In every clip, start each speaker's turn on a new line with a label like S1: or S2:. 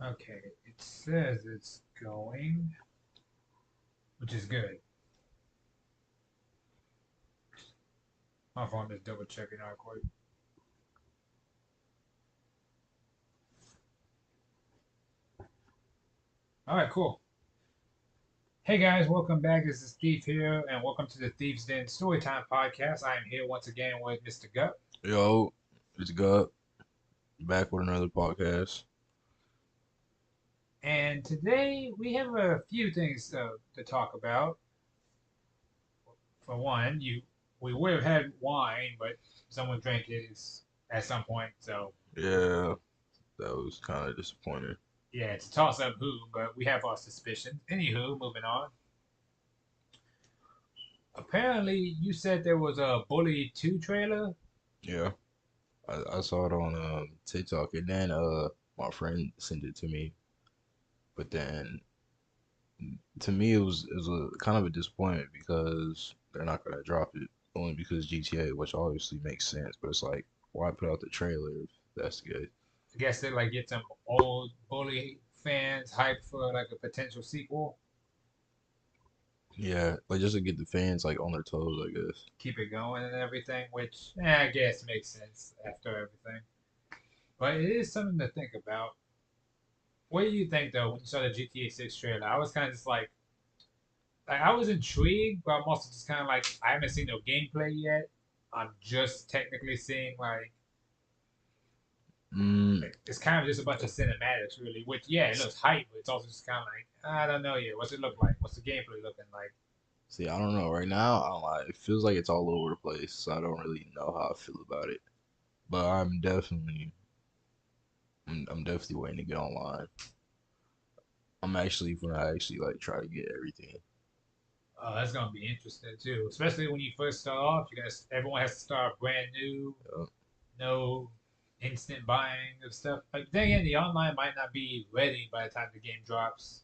S1: Okay, it says it's going, which is good. My phone is double checking out quick. All right, cool. Hey guys, welcome back. This is Steve here, and welcome to the Thieves Den Storytime podcast. I am here once again with Mr. Gup,
S2: Yo, it's Gup, back with another podcast.
S1: and today we have a few things to talk about. For one, we would have had wine, but someone drank his at some point, so
S2: Yeah, that was kind of disappointing.
S1: yeah, it's a toss up who, but we have our suspicions. Anywho, moving on. Apparently, you said there was a Bully 2 trailer.
S2: Yeah, I saw it on TikTok, and then my friend sent it to me. But then to me, it was a kind of a disappointment because they're not gonna drop it only because GTA, which obviously makes sense. But it's like, why put out the trailer if that's the case?
S1: I guess they like get some old Bully fans hyped for like a potential sequel.
S2: Yeah, like just to get the fans like on their toes, I guess.
S1: Keep it going and everything, which I guess makes sense after everything. But it is something to think about. What do you think though when you saw the GTA 6 trailer? I was kind of just like I was intrigued, but I'm also just kind of like I haven't seen no gameplay yet. I'm just technically seeing
S2: Mm,
S1: it's kind of just a bunch of cinematics, really. Which yeah, it looks hype, but it's also just kind of like I don't know yet. What's it look like? What's the gameplay looking like?
S2: See, I don't know. Right now, I don't like. It feels like it's all over the place, so I don't really know how I feel about it. But I'm definitely waiting to get online. I'm actually gonna actually like try to get everything.
S1: That's gonna be interesting too, especially when you first start off. You guys, everyone has to start brand new,
S2: Uh,
S1: no instant buying of stuff. But then again, the online might not be ready by the time the game drops.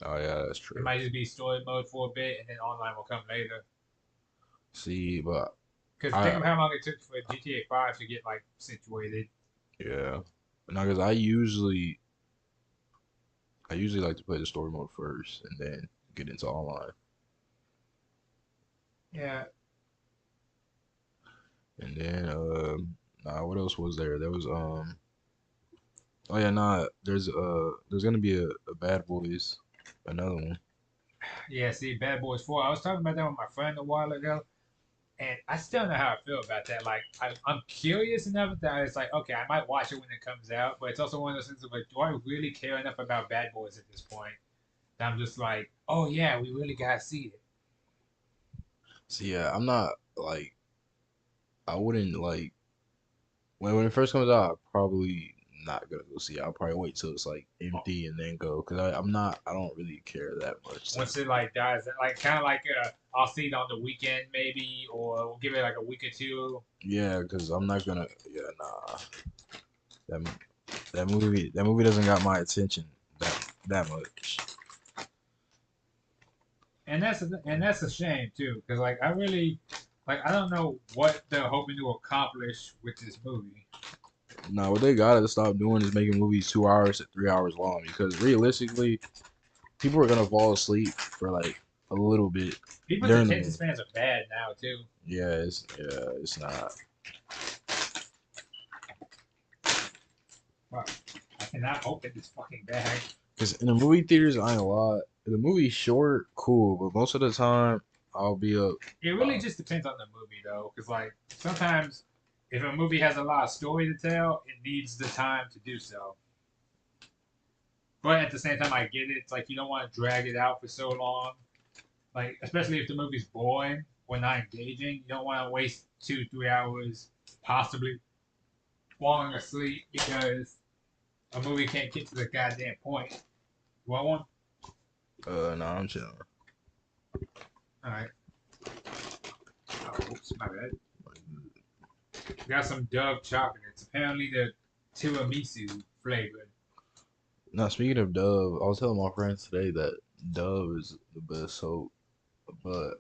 S2: oh yeah, that's
S1: It
S2: true.
S1: might just be story mode for a bit, and then online will come later.
S2: See, but
S1: Because think
S2: I
S1: of how long it took for GTA 5 to get like situated.
S2: yeah, no, because I usually like to play the story mode first and then get into online.
S1: Yeah,
S2: And then what else was there? There was oh yeah, nah, there's gonna be a Bad Boys, another one.
S1: yeah. See, Bad Boys 4. I was talking about that with my friend a while ago, and I still don't know how I feel about that. Like, I'm curious enough that it's like, okay, I might watch it when it comes out, but it's also one of those things of like, do I really care enough about Bad Boys at this point? That I'm just like, oh yeah, we really gotta see it.
S2: So yeah, I'm not like I wouldn't like when it first comes out. I'm probably not gonna go see it. I'll probably wait till it's like empty and then go because I'm not. I don't really care that much. To,
S1: Once it like dies, like kind of like I'll see it on the weekend maybe, or we'll give it like a week or two.
S2: yeah, because I'm not gonna. Yeah, nah. That that movie doesn't got my attention that much.
S1: And that's a shame too, because like I really like I don't know what they're hoping to accomplish with this movie.
S2: No, what they gotta stop doing is making movies 2 hours to 3 hours long because realistically, people are gonna fall asleep for like a little bit
S1: People's
S2: during the
S1: attention
S2: movie.
S1: spans are bad now too.
S2: It's not.
S1: Fuck. I cannot open this fucking bag.
S2: Because in the movie theaters, I ain't a lot. The movie's short, cool, but most of the time I'll be up.
S1: It really
S2: Uh,
S1: just depends on the movie though, because like sometimes if a movie has a lot of story to tell, it needs the time to do so. But at the same time, I get it. It's like you don't want to drag it out for so long. Like especially if the movie's boring or not engaging, you don't want to waste 2, 3 hours possibly falling asleep because a movie can't get to the goddamn point. You want one?
S2: no, I'm chilling.
S1: All right. Oh, oops, my bad. Got some Dove chocolates. Apparently they're tiramisu flavored.
S2: Now, speaking of Dove, I was telling my friends today that Dove is the best soap, but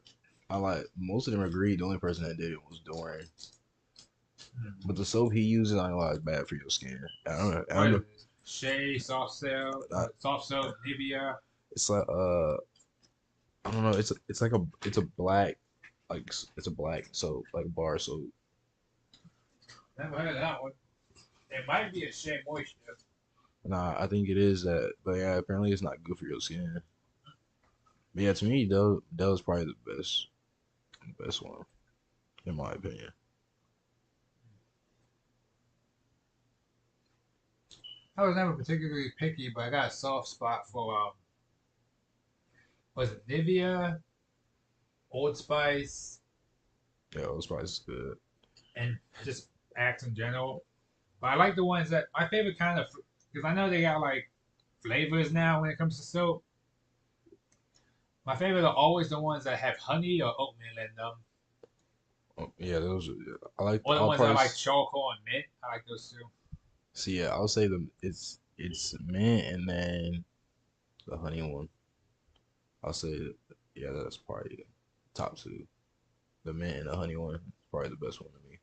S2: I like most of them agreed the only person that did it was Dorian. But
S1: Mm.
S2: the soap he uses, I ain't lie, is bad for your skin. I don't
S1: What is
S2: know.
S1: this? Shea,
S2: Uh,
S1: soft cell, Nivea.
S2: it's like I don't know. It's a black it's a black soap like bar soap.
S1: Never heard of that one. It might be a Shea Moisture.
S2: Nah, I think it is that, but yeah, apparently it's not good for your skin. But yeah, to me, Dell's probably the best one in my opinion.
S1: I was never particularly picky, but I got a soft spot for was it Nivea, Old Spice,
S2: Yeah, Old Spice is good.
S1: and just Axe in general. But I like the ones that my favorite kind of because I know they got like flavors now when it comes to soap. My favorite are always the ones that have honey or oatmeal in them,
S2: Yeah, those. I like.
S1: or the
S2: I'll
S1: ones that are
S2: probably
S1: like charcoal and mint. I like those too.
S2: see. Yeah, I'll say it's mint and then the honey one. I'll say yeah, that's probably top two. The mint and the honey one is probably the best one to me.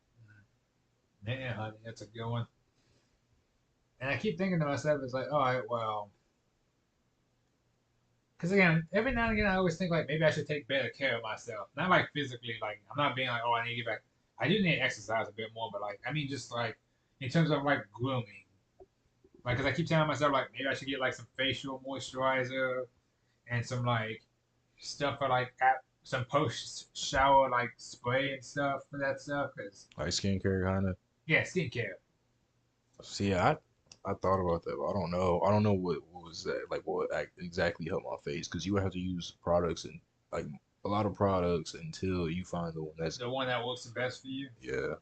S1: Mint and honey, that's a good one. And I keep thinking to myself, it's like, all right, well, because again, every now and again, I always think like maybe I should take better care of myself. Not like physically, like I'm not being like, oh, I need to get back. I do need to exercise a bit more, but like I mean, just like in terms of like grooming, like because I keep telling myself like maybe I should get like some facial moisturizer and some like stuff for like some post shower like spray and stuff for that stuff. Because
S2: Like skincare kind of.
S1: yeah, skincare.
S2: See, yeah, I thought about that, but I don't know. I don't know what was that like what exactly helped my face because you would have to use products and like a lot of products until you find the one that's
S1: The one that works the best for you.
S2: yeah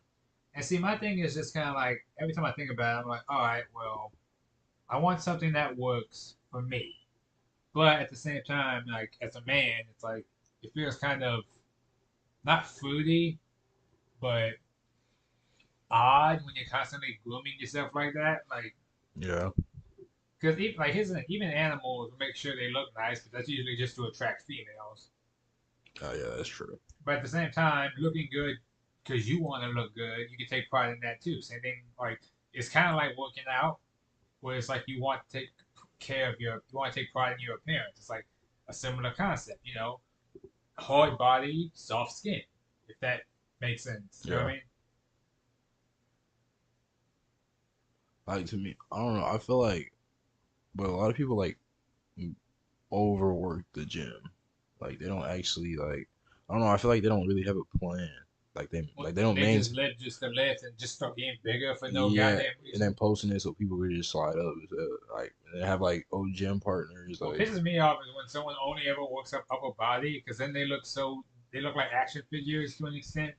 S1: And see, my thing is just kind of like every time I think about it, I'm like, all right, well, I want something that works for me. But at the same time, like as a man, it's like it feels kind of not fruity, but odd when you're constantly grooming yourself like that. Like,
S2: yeah.
S1: because even animals make sure they look nice, but that's usually just to attract females.
S2: Oh yeah, that's true.
S1: But at the same time, looking good because you want to look good, you can take pride in that too. Same thing, like it's kind of like working out, where it's like you want to take care of you want to take pride in your appearance. It's like a similar concept, hard body, soft skin, if that makes sense. You know what
S2: Yeah,
S1: I mean?
S2: like to me, I don't know. I feel like, but a lot of people like overwork the gym. Like they don't actually like. I don't know. I feel like they don't really have a plan.
S1: Well,
S2: they don't
S1: they
S2: main
S1: just live just to live and just start getting bigger for no
S2: yeah,
S1: goddamn
S2: and
S1: reason.
S2: then posting it so people could just slide up. Like they have like old gym partners.
S1: What
S2: Like
S1: pisses me off is when someone only ever works up upper body because then they look like action figures to an extent,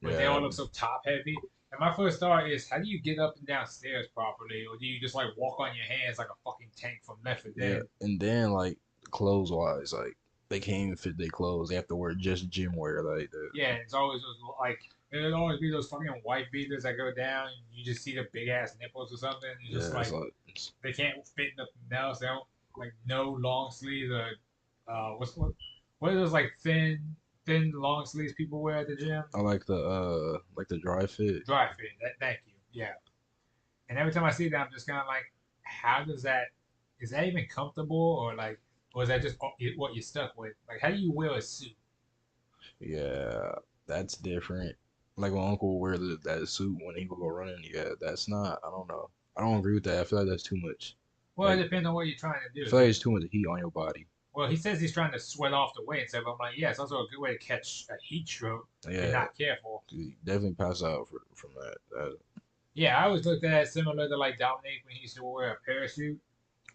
S1: but they
S2: yeah,
S1: all look so top heavy. And my first thought is, how do you get up and down stairs properly, or do you just like walk on your hands like a fucking tank from Left 4
S2: yeah,
S1: Dead?
S2: and then like clothes wise, like they can't even fit their clothes. They have to wear just gym wear. Like that.
S1: Yeah, it's always those like it'll always be those fucking white beaters that go down and you just see the big ass nipples or something. And it's just
S2: Yeah, it's
S1: like
S2: like
S1: they can't fit nothing else. They don't like no long sleeves or what are those like thin long sleeves people wear at the gym?
S2: I like the dry fit.
S1: Dry fit. Thank you. Yeah. And every time I see that, I'm just kind of like, how does that? Is that even comfortable or is that just what you're stuck with? Like, how do you wear a suit?
S2: Yeah, that's different. Like my uncle wear that suit when he would go running. Yeah, that's not. I don't know. I don't agree with that. I feel like that's too much.
S1: Well, it
S2: Like
S1: depends on what you're trying to
S2: I
S1: do.
S2: feel like it's too much heat on your body.
S1: Well, he says he's trying to sweat off the weight and stuff. I'm like, yeah, it's also a good way to catch a heat stroke if you're
S2: Yeah,
S1: not careful.
S2: you definitely pass out from that.
S1: Yeah, I always looked at it similar to like Dominic when he used to wear a parachute.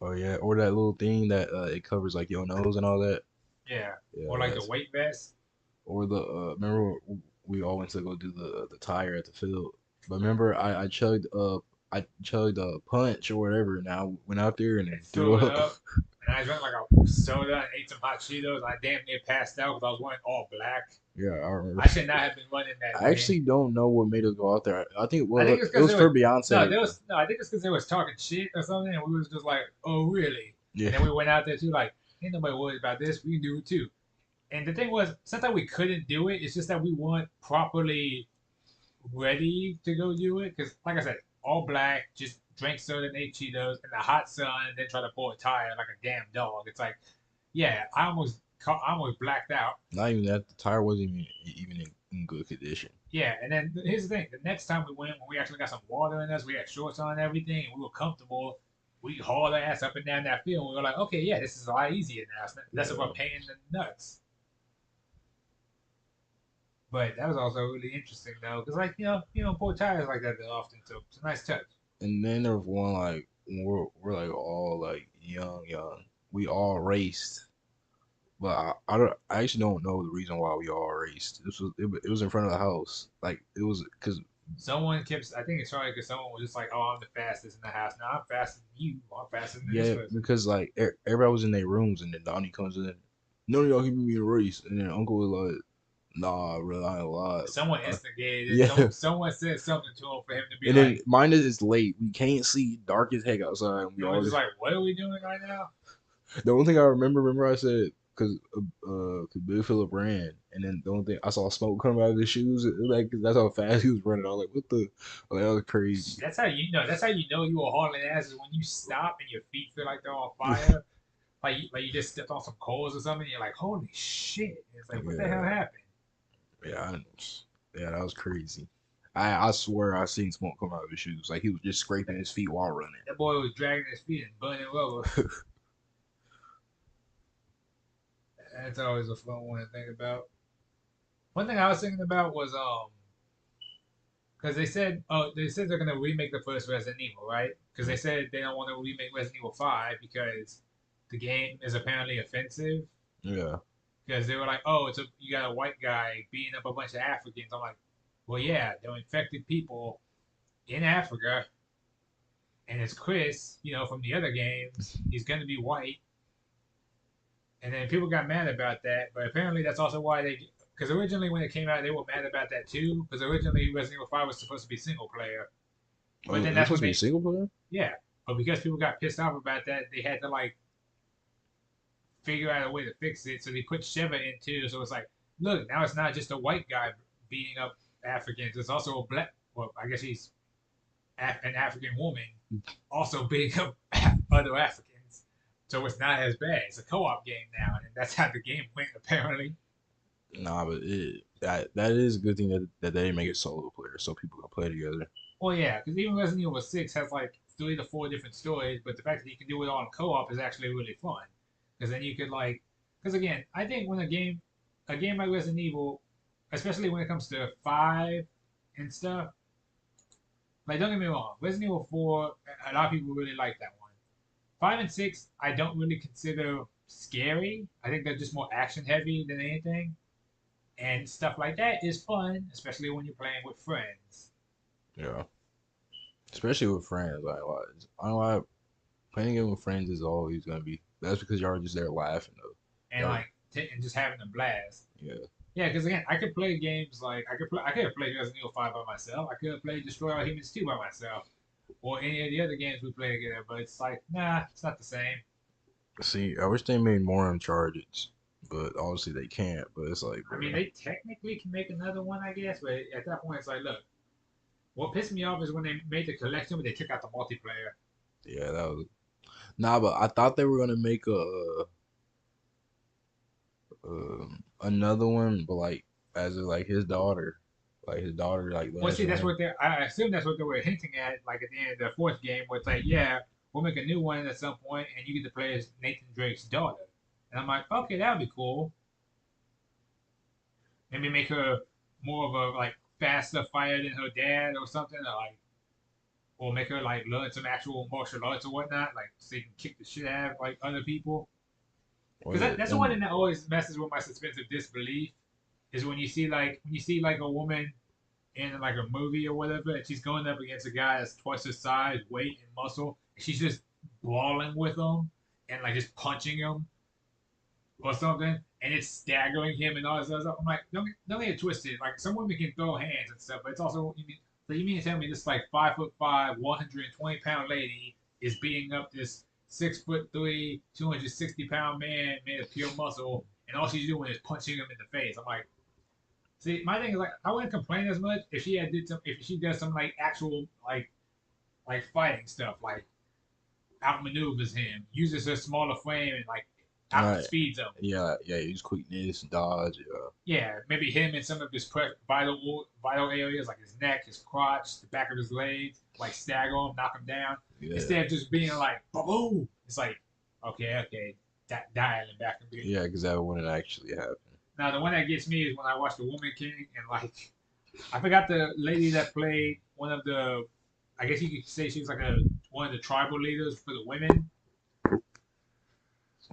S2: Oh yeah, or that little thing that it covers like your nose and all that.
S1: Yeah,
S2: Yeah,
S1: or like the
S2: that's
S1: weight vest.
S2: or the remember we all went to go do the tire at the field. But remember I chugged a punch or whatever and I went out there and
S1: And
S2: then threw
S1: threw it
S2: up.
S1: up. And I drank like a soda and ate some hot Cheetos. I damn near passed out because I was wearing all black.
S2: Yeah, I remember.
S1: I should not have been running that
S2: I
S1: day.
S2: actually don't know what made us go out there. I think
S1: I
S2: well
S1: think it's
S2: it
S1: because
S2: was
S1: they
S2: for
S1: was
S2: Beyonce.
S1: no. I think it's because they was talking shit or something, and we was just like, "Oh, really?"
S2: Yeah,
S1: And then we went out there too, like, "Ain't nobody worried about this. We can do it too." And the thing was, it's not that we couldn't do it. It's just that we weren't properly ready to go do it. Because, like I said, all black, just drank soda and ate Cheetos in the hot sun and then try to pull a tire like a damn dog. It's like, yeah, I almost blacked out.
S2: Not even that. The tire wasn't even in good condition.
S1: Yeah, and then here's the thing: the next time we went, when we actually got some water in us, we had shorts on and everything, and we were comfortable. We hauled our ass up and down that field. And we were like, okay, yeah, this is a lot easier now. It's less of a
S2: Yeah.
S1: pain in the nuts. But that was also really interesting though, because like pull tires like that often, so it's a nice touch.
S2: And then there was one like when we're like all like young. We all raced, but I actually don't know the reason why we all raced. It was in front of the house. Like it was because
S1: Someone kept, I think it's probably because someone was just like, oh, I'm the fastest in the house. No, I'm faster than you. I'm faster than this
S2: yeah,
S1: person.
S2: because like everybody was in their rooms, and then Donnie comes in. None of y'all can beat me in a race, and then Uncle was like, "Nah, really, I ain't lie."
S1: Someone instigated it.
S2: Yeah,
S1: Someone said something to him for him to be
S2: and then
S1: like,
S2: mine is it's late. We can't see, dark as heck outside. And we
S1: and we're
S2: all
S1: just
S2: just
S1: like, what are we doing right now?
S2: the only thing I remember I said because Bill Phillip ran, and then the only thing I saw smoke coming out of his shoes. Like that's how fast he was running. I was like, what the? Like, that was crazy.
S1: That's how you know. That's how you know you were hauling ass is when you stop and your feet feel like they're on fire. Like you just stepped on some coals or something. And you're like, holy shit! And it's like, what the hell
S2: Yeah,
S1: happened?
S2: yeah, yeah. That was crazy. I swear I seen smoke come out of his shoes. Like he was just scraping his feet while running.
S1: That boy was dragging his feet and burning rubber. That's always a fun one to think about. One thing I was thinking about was because they said they're gonna remake the first Resident Evil, right? Because they said they don't want to remake Resident Evil 5 because the game is apparently offensive.
S2: Yeah.
S1: Because they were like, oh, you got a white guy beating up a bunch of Africans. I'm like, well, yeah, they're infected people in Africa, and it's Chris, from the other games. He's gonna be white, and then people got mad about that. But apparently, that's also why because originally when it came out, they were mad about that too. Because originally Resident Evil 5 was supposed to be single player, but
S2: Oh,
S1: then
S2: it was
S1: that's when
S2: supposed to be
S1: they,
S2: single player.
S1: yeah, but because people got pissed off about that, they had to like figure out a way to fix it. So they put Sheva in too. So it's like, look, now it's not just a white guy beating up Africans. It's also a black. Well, I guess she's an African woman also beating up other Africans. So it's not as bad. It's a co-op game now, and that's how the game went apparently.
S2: Nah, but that is a good thing that they make it solo player so people can play together.
S1: Well, yeah, because even Resident Evil 6 has like 3 to 4 different stories, but the fact that you can do it all in co-op is actually really fun. Because then you could like, because again, I think when a game like Resident Evil, especially when it comes to 5 and stuff, like don't get me wrong, Resident Evil 4, a lot of people really like that one. 5 and 6, I don't really consider scary. I think they're just more action heavy than anything, and stuff like that is fun, especially when you're playing with friends.
S2: Yeah, especially with friends. I don't know why playing it with friends is always gonna be. That's because y'all are just there laughing though.
S1: And
S2: Y'all,
S1: like and just having a blast.
S2: yeah.
S1: Yeah, because again, I could play games like I could have played Resident Evil 5 by myself. I could have played Destroy All Humans 2 by myself, or any of the other games we play together. But it's like, nah, it's not the same.
S2: See, I wish they made more Uncharted, but obviously they can't. But it's like,
S1: I mean,
S2: bro,
S1: they technically can make another one, I guess, but at that point, it's like, look, what pissed me off is when they made the collection, but they took out the multiplayer.
S2: yeah, that was nah. But I thought they were gonna make another one, but like as of, like his daughter like
S1: Well,
S2: last
S1: see, that's
S2: one.
S1: what they. I assume that's what they were hinting at, like at the end of the fourth game, where it's like, yeah, we'll make a new one at some point, and you get to play as Nathan Drake's daughter. And I'm like, okay, that would be cool. Maybe make her more of a like faster fighter than her dad or something, or make her like learn some actual martial arts or whatnot, like so you can kick the shit out of like other people. Because
S2: Well,
S1: that's the one
S2: and
S1: thing that always messes with my suspense of disbelief is when you see like a woman in like a movie or whatever, and she's going up against a guy that's twice her size, weight, and muscle, and she's just brawling with him and like just punching him or something, and it's staggering him and all this other stuff. I'm like, don't get it twisted. Like some women can throw hands and stuff, but it's also you mean to tell me this like 5'5", 120-pound lady is beating up this 6'3", 260-pound man made of pure muscle, and all she's doing is punching him in the face. I'm like, see, my thing is like I wouldn't complain as much if she does some like actual like fighting stuff, like outmaneuvers him, uses her smaller frame and like
S2: Right.
S1: outspeeds him.
S2: Yeah, yeah. Use quickness, dodge. Yeah,
S1: Yeah, maybe him in some of his vital areas like his neck, his crotch, the back of his legs, like stagger him, knock him down.
S2: yeah,
S1: Instead of just being like boom, it's like okay, that dialing back a bit.
S2: yeah. Because that wouldn't actually happen.
S1: Now the one that gets me is when I watch The Woman King and like I forgot the lady that played one of the. I guess you could say she was like one of the tribal leaders for the women.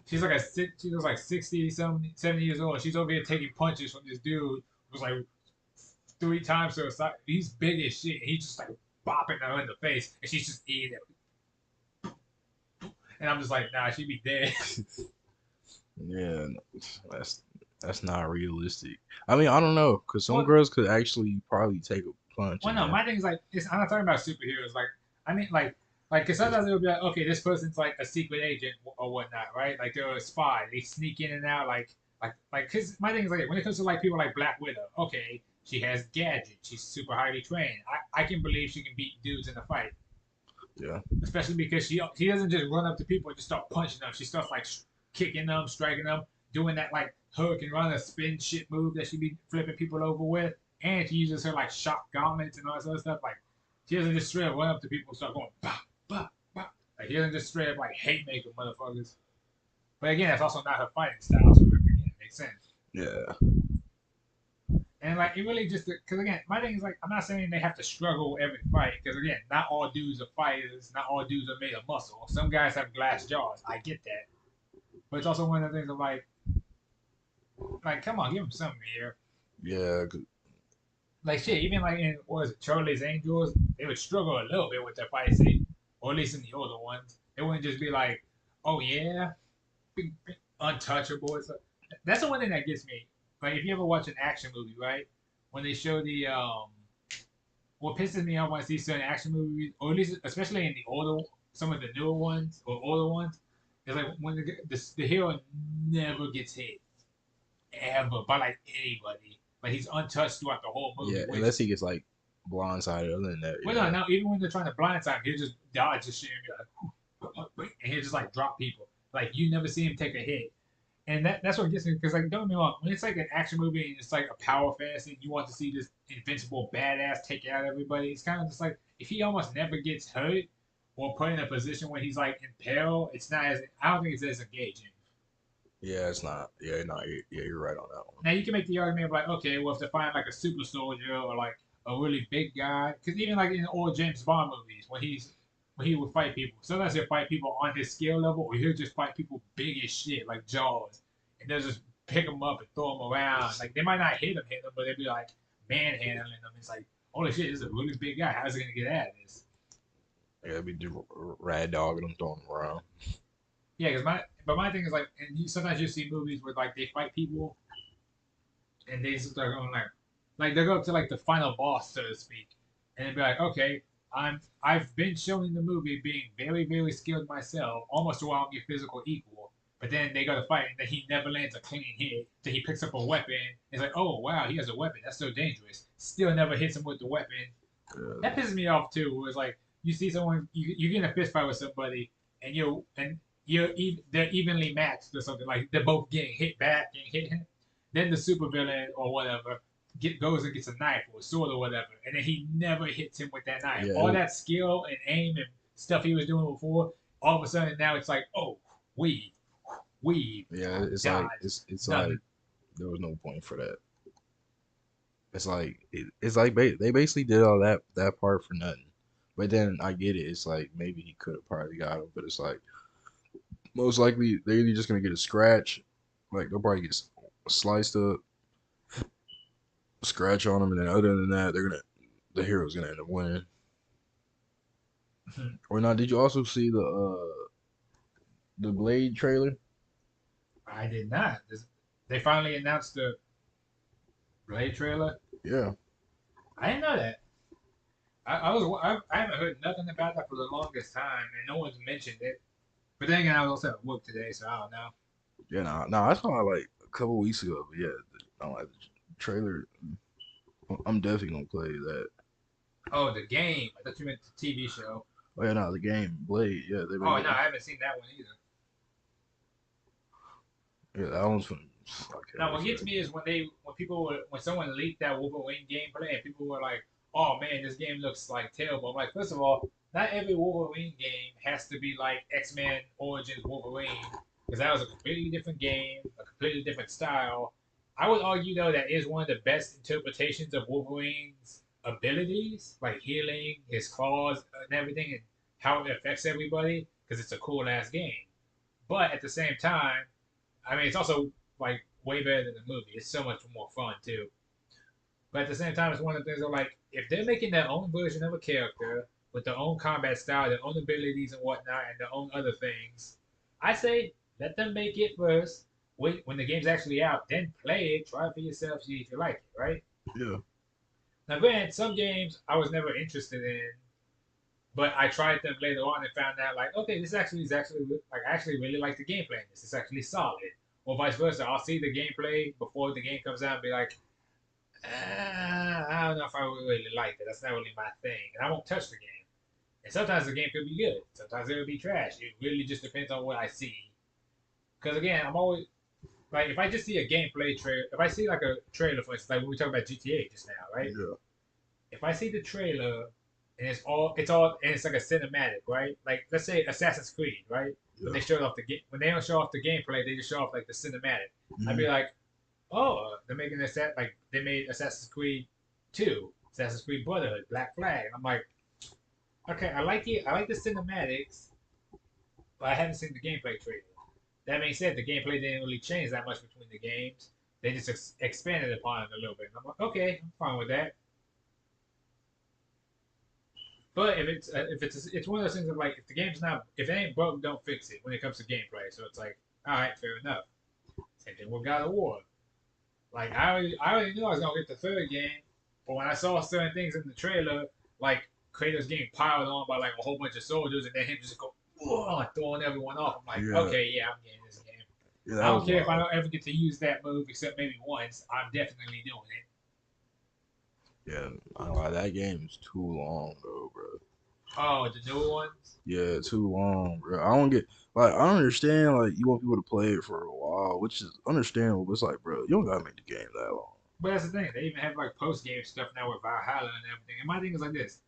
S1: She was like 60 some 70 years old. She's over here taking punches from this dude who was like 3 times her size. He's big as shit. He's just like bopping her in the face, and she's just eating it. And I'm just like, nah, she'd be dead.
S2: Yeah, that's that's not realistic. I mean, I don't know, cause some
S1: well,
S2: girls could actually probably take a punch
S1: well,
S2: and
S1: no,
S2: then
S1: my thing is like, I'm not talking about superheroes. Like, I mean, cause
S2: just
S1: sometimes it'll be like, okay, this person's like a secret agent or whatnot, right? Like they're a spy. They sneak in and out, cause my thing is like, when it comes to like people like Black Widow, okay, she has gadgets. She's super highly trained. I can believe she can beat dudes in a fight,
S2: yeah,
S1: especially because she doesn't just run up to people and just start punching them. She starts like kicking them, striking them, doing that like hurricane runner spin shit move that she be flipping people over with, and she uses her like shock gauntlets and all that other stuff. Like she doesn't just straight up run up to people and start going bah bah bah. Like she doesn't just straight up like hate making motherfuckers. But again, that's also not her fighting style, so again, it makes sense.
S2: yeah,
S1: And like it really just because again, my thing is like I'm not saying they have to struggle every fight because again, not all dudes are fighters, not all dudes are made of muscle. Some guys have glass jaws. I get that, but it's also one of the things of like come on, give them something here.
S2: yeah,
S1: Like shit, even like in what was it, Charlie's Angels, they would struggle a little bit with their fight scene, or at least in the older ones. They wouldn't just be like, oh yeah, untouchable. That's the one thing that gets me. Like if you ever watch an action movie, right? When they show what pisses me off when I see certain action movies, or at least especially in the older, some of the newer ones or older ones, is like when the hero never gets hit ever by like anybody. Like he's untouched throughout the whole
S2: yeah.
S1: movie, which
S2: Unless he gets like blindsided. Other than that,
S1: well, no, no. Even when they're trying to blindside him, he'll just dodge the shit and be like, and he'll just like drop people. Like you never see him take a hit, and that's what gets me because like don't get me wrong, when it's like an action movie and it's like a power fantasy, and you want to see this invincible badass take out everybody. It's kind of just like if he almost never gets hurt or put in a position when he's like in peril, it's not as I don't think it's as engaging.
S2: yeah. It's not. Yeah, no, yeah, you're right on that one.
S1: Now you can make the argument of like, okay, well if they find like a super soldier or like a really big guy, because even like in the old James Bond movies, when he would fight people, sometimes he'll fight people on his skill level, or he'll just fight people big as shit like Jaws, and they'll just pick them up and throw them around. Like they might not hit them, but they'll be like manhandling them. It's like, holy shit, this is a really big guy. How's he gonna get out of this?
S2: Yeah, it'd be rad dogging them, throwing them around.
S1: Yeah, because my thing is like, and sometimes you see movies where like they fight people and they start going like they go up to like the final boss, so to speak, and they'd be like, okay, I've been shown in the movie being very skilled myself, almost to where I'm your physical equal. But then they go to fight, and then he never lands a clean hit. Then he picks up a weapon. It's like, oh wow, he has a weapon. That's so dangerous. Still never hits him with the weapon.
S2: Yeah,
S1: That pisses me off too. It's like you see someone, you get in a fist fight with somebody, and they're evenly matched or something. Like they're both getting hit back, getting hit. Then the supervillain or whatever goes and gets a knife or a sword or whatever, and then he never hits him with that knife.
S2: yeah,
S1: All that skill and aim and stuff he was doing before, all of a sudden now it's like, oh, weave,
S2: yeah. It's like
S1: dodge,
S2: it's like
S1: nothing.
S2: there was no point for that. It's like they basically did all that part for nothing. But then I get it. It's like maybe he could have probably got him, but it's like most likely they're either just gonna get a scratch, like they'll probably get sliced up, scratch on them, and then other than that, the hero's gonna end up winning. Or not? Did you also see the Blade trailer?
S1: I did not. They finally announced the Blade trailer.
S2: Yeah,
S1: I didn't know that. I haven't heard nothing about that for the longest time, and no one's mentioned it. But then again, I was also at work today, so I don't know.
S2: yeah. No, I saw it like a couple weeks ago. But yeah, I like the trailer. I'm definitely gonna play that.
S1: Oh, the game. I thought you meant the TV show.
S2: Oh yeah, no, the game Blade. Yeah, they
S1: Oh
S2: made
S1: no,
S2: it.
S1: I haven't seen that one either.
S2: Yeah, that one's fun. I can't
S1: Now,
S2: wait
S1: what
S2: for
S1: gets
S2: that
S1: me
S2: game.
S1: is when someone leaked that Wolverine gameplay and people were like, "Oh man, this game looks like terrible." I'm like, first of all, not every Wolverine game has to be like X-Men Origins Wolverine, because that was a completely different game, a completely different style. I would argue though that is one of the best interpretations of Wolverine's abilities, like healing, his claws, and everything, and how it affects everybody, because it's a cool ass game. But at the same time, I mean, it's also like way better than the movie. It's so much more fun too. But at the same time, it's one of the things that like if they're making their own version of a character with their own combat style, their own abilities and whatnot, and their own other things, I say let them make it first. Wait when the game's actually out, then play it. Try it for yourself, see if you like it, right?
S2: Yeah,
S1: Now, granted, some games I was never interested in, but I tried them later on and found out like, okay, this actually is actually like I actually really like the gameplay in this. It's actually solid. Or vice versa. I'll see the gameplay before the game comes out and be like, I don't know if I really like it. That's not really my thing, and I won't touch the game. And sometimes the game could be good. Sometimes it will be trash. It really just depends on what I see. Because again, I'm always like if I just see a gameplay trailer, if I see like a trailer for instance, like when we talk about GTA just now, right?
S2: yeah,
S1: If I see the trailer and and it's like a cinematic, right? Like let's say Assassin's Creed, right? When
S2: yeah.
S1: they showed off the game, when they don't show off the gameplay, they just show off like the cinematic. I'd be
S2: Hmm.
S1: like, oh, they're making this like they made Assassin's Creed 2, Assassin's Creed Brotherhood, Black Flag. And I'm like, okay, I like it. I like the cinematics, but I haven't seen the gameplay trailer. That being said, the gameplay didn't really change that much between the games. They just expanded upon it a little bit. And I'm like, okay, I'm fine with that. But it's one of those things of like if the game's not if it ain't broke, don't fix it when it comes to gameplay. So it's like, all right, fair enough. Same thing with God of War. Like I already knew I was gonna get the third game, but when I saw certain things in the trailer, like Kratos getting piled on by like a whole bunch of soldiers, and then him just go throwing everyone off, I'm like,
S2: Yeah,
S1: okay, yeah, I'm getting this game.
S2: yeah,
S1: I
S2: that
S1: don't
S2: was
S1: care if I
S2: wild.
S1: don't ever get to use that move except maybe once. I'm definitely doing it.
S2: Yeah, I don't lie, that game is too long though, bro.
S1: Oh, the new ones.
S2: Yeah, too long, bro. I don't get like I don't understand like you want people to play it for a while, which is understandable. But it's like, bro, you don't gotta make the game that long.
S1: But that's the thing. They even have like post game stuff now with Valhalla and everything. And my thing is like this: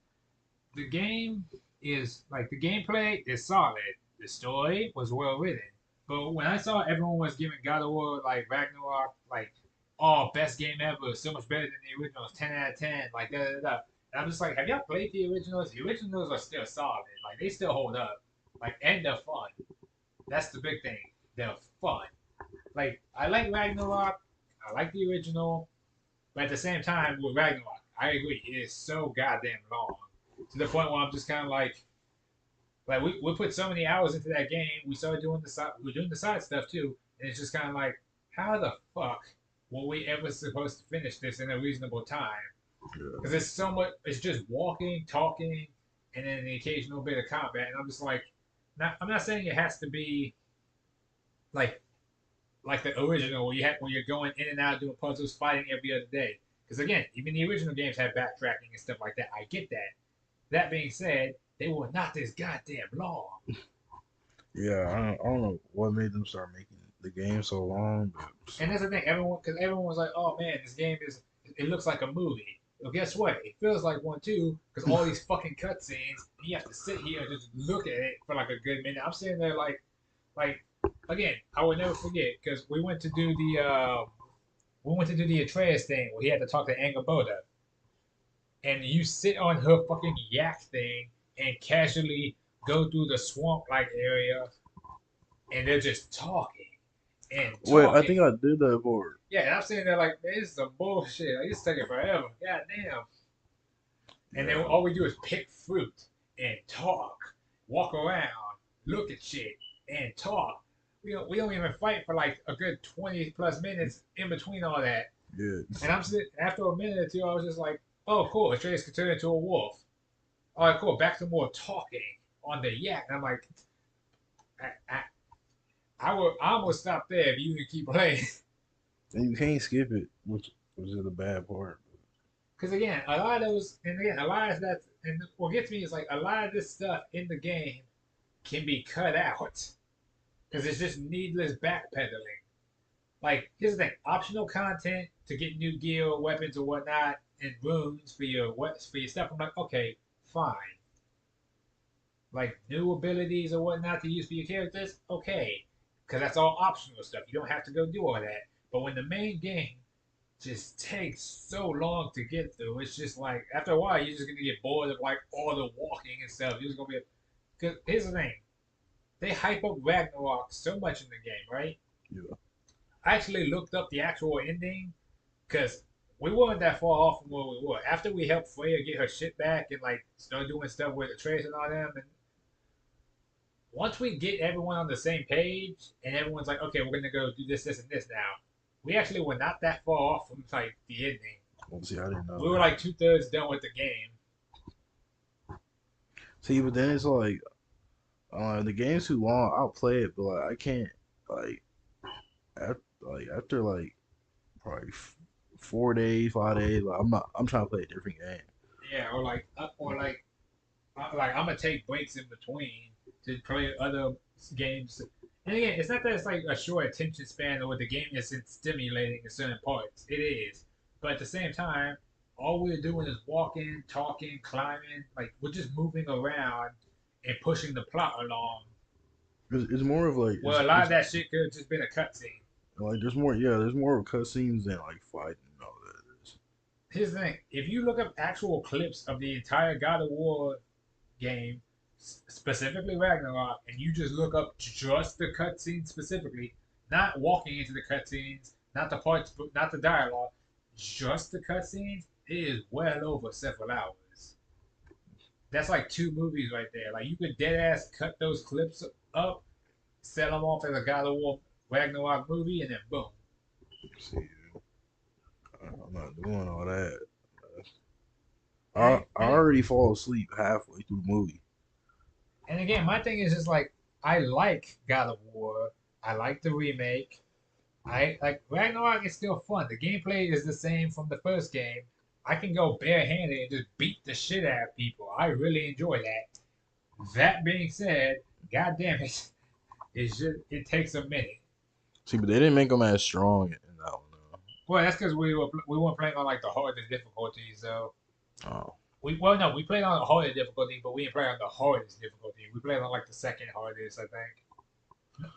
S1: the game is like the gameplay is solid. The story was well written. But when I saw everyone was giving God of War like Ragnarok like oh best game ever, so much better than the originals, 10 out of 10, like da da da. And I'm just like, have y'all played the originals? The originals are still solid. Like they still hold up. Like and they're fun. That's the big thing. They're fun. Like I like Ragnarok. I like the original. But at the same time, with Ragnarok, I agree, it is so goddamn long. To the point where I'm just kind of like we put so many hours into that game. We started doing we're doing the side stuff too, and it's just kind of like, how the fuck were we ever supposed to finish this in a reasonable time?
S2: Yeah.
S1: Because it's so much. It's just walking, talking, and then the occasional bit of combat. And I'm just like, I'm not saying it has to be like like the original where you're going in and out doing puzzles, fighting every other day. Because again, even the original games had backtracking and stuff like that. I get that. That being said, they were not this goddamn long.
S2: Yeah, I don't know what made them start making the game so long, but
S1: And that's the thing, everyone was like, "Oh man, this game is it looks like a movie." Well, guess what? It feels like one too, because all these fucking cutscenes, and you have to sit here and just look at it for like a good minute. I'm sitting there like again, I would never forget because we went to do the Atreus thing where he had to talk to Angerboda, and you sit on her fucking yak thing and casually go through the swamp like area, and they're just talking and
S2: wait, I
S1: talking.
S2: think I did that for
S1: Yeah, and I'm sitting there like, man, this is some bullshit. Like, this is taking forever. God damn. And then
S2: yeah,
S1: all we do is pick fruit and talk, walk around, look at shit, and talk. We don't even fight for like a good 20 plus minutes in between all that.
S2: yeah,
S1: And I'm sitting, after a minute or two, I was just like, oh, cool. Atreus could turn into a wolf. All right, cool. Back to more talking on the yak. And I'm like, I, I, I almost stop there if you can keep playing.
S2: and you can't skip it, which is the bad part.
S1: Because again, a lot of those, and again, a lot of that and what gets me is like a lot of this stuff in the game can be cut out because it's just needless backpedaling. Like, here's the thing: optional content to get new gear, weapons, or whatnot, and runes for your stuff. I'm like, okay, fine. Like new abilities or whatnot to use for your characters, okay, because that's all optional stuff. You don't have to go do all that. But when the main game just takes so long to get through, it's just like after a while you're just gonna get bored of like all the walking and stuff. You're just gonna be. Because here's the thing: they hype up Ragnarok so much in the game, right?
S2: Yeah.
S1: I actually looked up the actual ending because we weren't that far off from where we were. After we helped Freya get her shit back and like start doing stuff with the Trace and all them, and once we get everyone on the same page and everyone's like, okay, we're gonna go do this, this, and this now, we actually were not that far off from like the ending.
S2: Well, see, I didn't know
S1: We were
S2: that.
S1: like 2/3 done with the game.
S2: See, but then it's like, the game's too long. I'll play it, but like I can't like after like probably 4 days, 5 days. Like I'm not. I'm trying to play a different game.
S1: Yeah, or like I'm gonna take breaks in between to play other games. And again, it's not that it's like a short attention span or the game isn't stimulating in certain parts. It is, but at the same time, all we're doing is walking, talking, climbing. Like we're just moving around and pushing the plot along.
S2: It's more of like
S1: Well, a lot of that shit could have just been a cutscene.
S2: like there's more. Yeah, there's more of cutscenes than like fighting and all that.
S1: Here's the thing: if you look up actual clips of the entire God of War game, specifically Ragnarok, and you just look up just the cutscenes specifically, not walking into the cutscenes, not the parts, not the dialogue, just the cutscenes, it is well over several hours. That's like 2 movies right there. Like you could dead ass cut those clips up, sell them off as a God of War Ragnarok movie, and then boom.
S2: See, I'm not doing all that. I
S1: And
S2: already fall asleep halfway through the movie.
S1: and again, my thing is just like I like God of War. I like the remake. I like Ragnarok is still fun. The gameplay is the same from the first game. I can go barehanded and just beat the shit out of people. I really enjoy that. That being said, god damn it, it takes a minute.
S2: See, but they didn't make them as strong in that one.
S1: Well, that's because we weren't playing on like the hardest difficulty. So
S2: Oh,
S1: we played on the hardest difficulty, but we didn't play on the hardest difficulty. We played on like the second hardest, I think.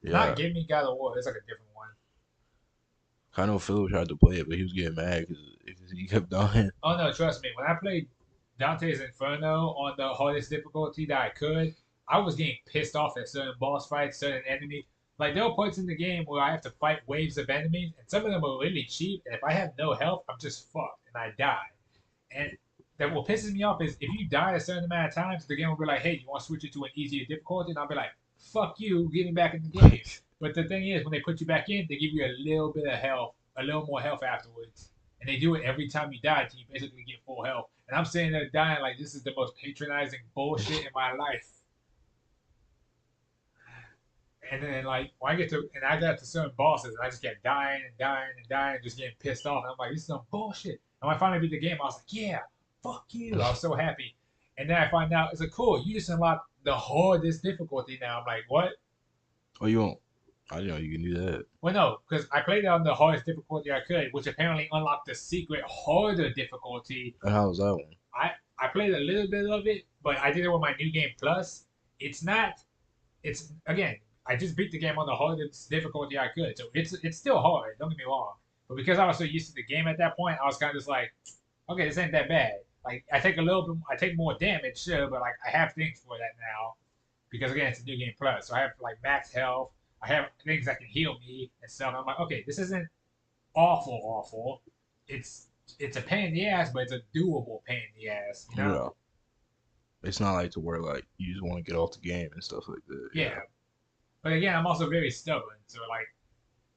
S2: yeah.
S1: Not Give Me God of War. It's like a different one.
S2: I know Philip tried to play it, but he was getting mad because he kept dying.
S1: Oh no, trust me. When I played Dante's Inferno on the hardest difficulty that I could, I was getting pissed off at certain boss fights, certain enemies. Like there are points in the game where I have to fight waves of enemies, and some of them are really cheap. And if I have no health, I'm just fucked and I die. And that what pisses me off is if you die a certain amount of times, the game will be like, "Hey, you want to switch it to an easier difficulty?" And I'll be like, "Fuck you, get me back in the game." But the thing is, when they put you back in, they give you a little bit of health, a little more health afterwards, and they do it every time you die until you basically get full health. And I'm sitting there dying like this is the most patronizing bullshit in my life. And then like when I got to certain bosses, and I just kept dying and dying and dying, just getting pissed off. And I'm like, this is some bullshit. And when I finally beat the game, I was like, yeah, fuck you. I was so happy. And then I find out it's like, cool, you just unlocked the hardest difficulty now. I'm like, what?
S2: Oh, you won't. I didn't know you can do that.
S1: Well, no, because I played it on the hardest difficulty I could, which apparently unlocked the secret harder difficulty.
S2: And how was that one?
S1: I I played a little bit of it, but I did it with my new game plus. It's not. It's again. I just beat the game on the hardest difficulty I could, so it's still hard. Don't get me wrong, but because I was so used to the game at that point, I was kind of just like, okay, this ain't that bad. Like I take a little bit, I take more damage, sure, but like I have things for that now because again, it's a new game plus, so I have like max health. I have things that can heal me and stuff. I'm like, okay, this isn't awful. It's it's a pain in the ass, but it's a doable pain in the ass, you know?
S2: Yeah. It's not like to where like you just want to get off the game and stuff like that.
S1: Yeah. But again, I'm also very stubborn, so like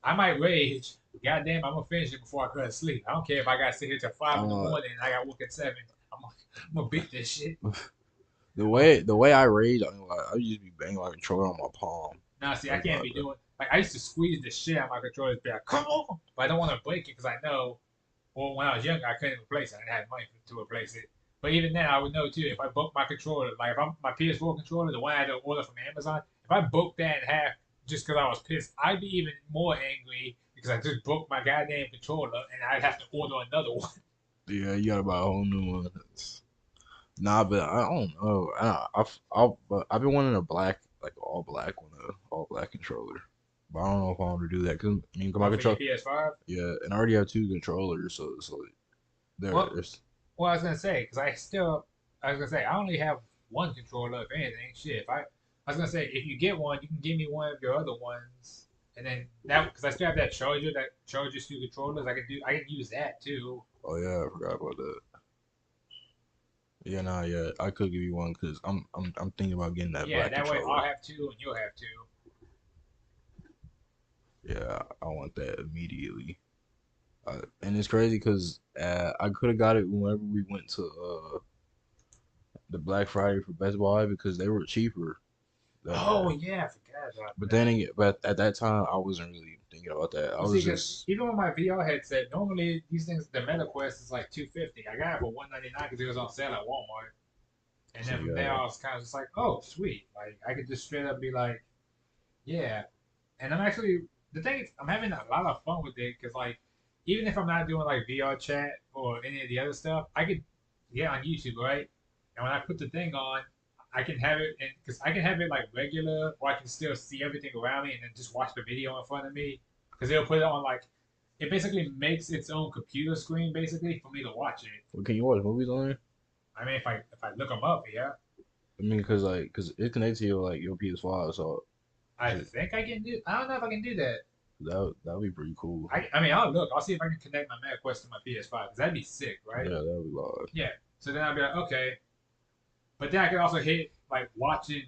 S1: I might rage. Goddamn, I'm gonna finish it before I go to sleep. I don't care if I gotta sit here till 5 in the
S2: Uh,
S1: morning and I got work at 7. I'm gonna beat this shit.
S2: the way I rage, I mean, like I used to be banging my controller on my palm.
S1: Now, see, I
S2: Like,
S1: can't be doing like I used to squeeze the shit out of my controller. Be like, come on, but I don't want to break it because I know. Well, when I was younger, I couldn't replace it. I didn't have money to replace it. But even then, I would know too if I broke my controller, like if I'm my PS4 controller, the one I had to order from Amazon, if I broke that in half just because I was pissed, I'd be even more angry because I just broke my goddamn controller and I'd have to order another one.
S2: Yeah, you gotta buy a whole new one. Nah, but I don't know. But I've been wanting a black, like all black controller. But I don't know if I want to do that because I mean, my
S1: Oh, for your
S2: control.
S1: PS5?
S2: Yeah, and I already have two controllers, so it's like
S1: Well,
S2: there's.
S1: well, I was gonna say because I was gonna say I only have one controller. If anything, shit. If I was gonna say if you get one, you can give me one of your other ones, and then that because I still have that charger that charges two controllers. I can use that too.
S2: Oh yeah, I forgot about that. Yeah, nah, yeah, I could give you one because I'm thinking about getting that
S1: Yeah,
S2: black
S1: that way I'll
S2: controller.
S1: have two and you'll have two.
S2: Yeah, I want that immediately. And it's crazy because I could have got it whenever we went to the Black Friday for Best Buy because they were cheaper.
S1: Oh
S2: Uh,
S1: yeah, I forgot about
S2: but
S1: that.
S2: but at that time I wasn't really thinking about that. I
S1: Well, see,
S2: was
S1: because
S2: just
S1: even with my VR headset, normally these things, the Meta Quest is like 250. I got it for 199 because it was on sale at Walmart. And
S2: so
S1: then from there,
S2: yeah.
S1: I was kind of just like, oh, sweet. Like I could just straight up be like, yeah. And I'm actually the thing is, I'm having a lot of fun with it because like, even if I'm not doing like VR chat or any of the other stuff, I could get on YouTube, right? And when I put the thing on, I can have it, and because I can have it like regular, or I can still see everything around me and then just watch the video in front of me. Because they'll put it on like, it basically makes its own computer screen basically for me to watch it.
S2: Well, can you watch movies on there?
S1: I mean, if I look them up, yeah,
S2: I mean, cause it connects to your PS5, so
S1: I
S2: shit,
S1: think I can do. I don't know if I can do that.
S2: that would be pretty cool.
S1: I mean, I'll look. I'll see if I can connect my MetaQuest to my PS5 because that'd be sick, right?
S2: Yeah, that would be live.
S1: Yeah. So then I'd be like, okay. But then I could also hit like watching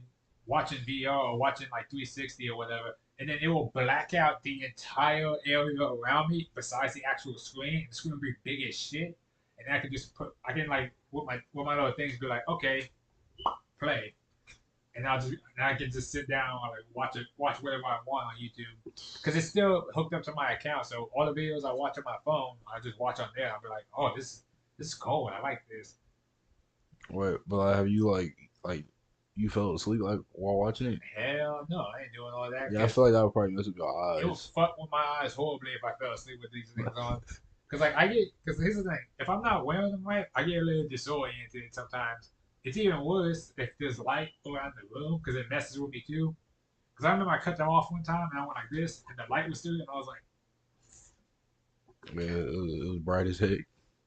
S1: VR or watching like 360 or whatever, and then it will black out the entire area around me besides the actual screen. The screen will be big as shit, and then I can just put I can like with my little things be like, okay, play, and I can just sit down and like watch whatever I want on YouTube because it's still hooked up to my account. So all the videos I watch on my phone, I just watch on there. I'll be like, oh, this is cold. I like this.
S2: Wait, but have you like you fell asleep like while watching it?
S1: Hell no, I ain't doing all that
S2: Yeah, I
S1: because
S2: feel like that would probably mess with your
S1: it would
S2: eyes.
S1: fuck with my eyes horribly if I fell asleep with these things on. Because like because here's the thing: if I'm not wearing them right, I get a little disoriented sometimes. It's even worse if there's light around the room because it messes with me too. Because I remember I cut them off one time and I went like this, and the light was still, and I was like,
S2: Yeah, it was bright as heck.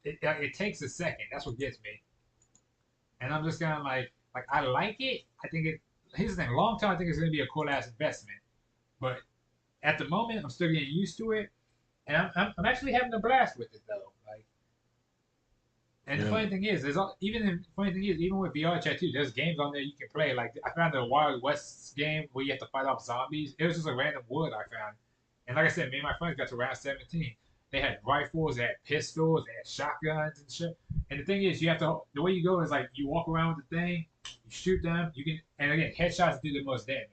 S1: it takes a second. That's what gets me. And I'm just kind of like I like it. I think it. Here's the thing: long term, I think it's gonna be a cool ass investment. But at the moment, I'm still getting used to it, and I'm actually having a blast with it though. Like, and the
S2: Yeah,
S1: funny thing is, even with VR chat too, there's games on there you can play. Like I found a Wild West game where you have to fight off zombies. It was just a random wood I found, and like I said, me and my friends got to round 17. They had rifles, they had pistols, they had shotguns and shit. And the thing is, you have to the way you go is like you walk around with the thing, you shoot them, you can, and again, headshots do the most damage.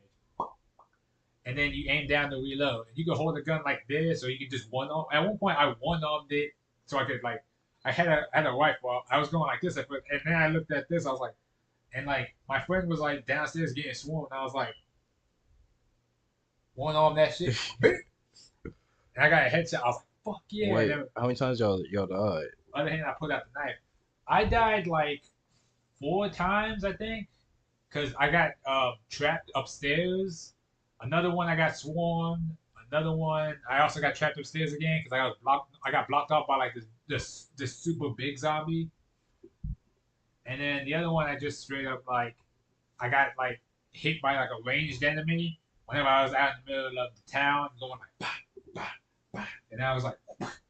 S1: And then you aim down to reload. And you can hold the gun like this, or you can just one arm. At one point, I one armed it so I could like. I had a rifle. I was going like this at first, and then I looked at this. I was like, and like my friend was like downstairs getting swarmed. And I was like, one arm that shit, and I got a headshot. I was like, fuck yeah. And
S2: wait,
S1: then
S2: how many times y'all died?
S1: other hand, I put out the knife. I died like 4 times, I think, because I got trapped upstairs. Another one I got swarmed. Another one I also got trapped upstairs again because I was blocked. I got blocked off by like this super big zombie. And then the other one I just straight up like I got like hit by like a ranged enemy whenever I was out in the middle of the town going like bah, bah, bah. And I was like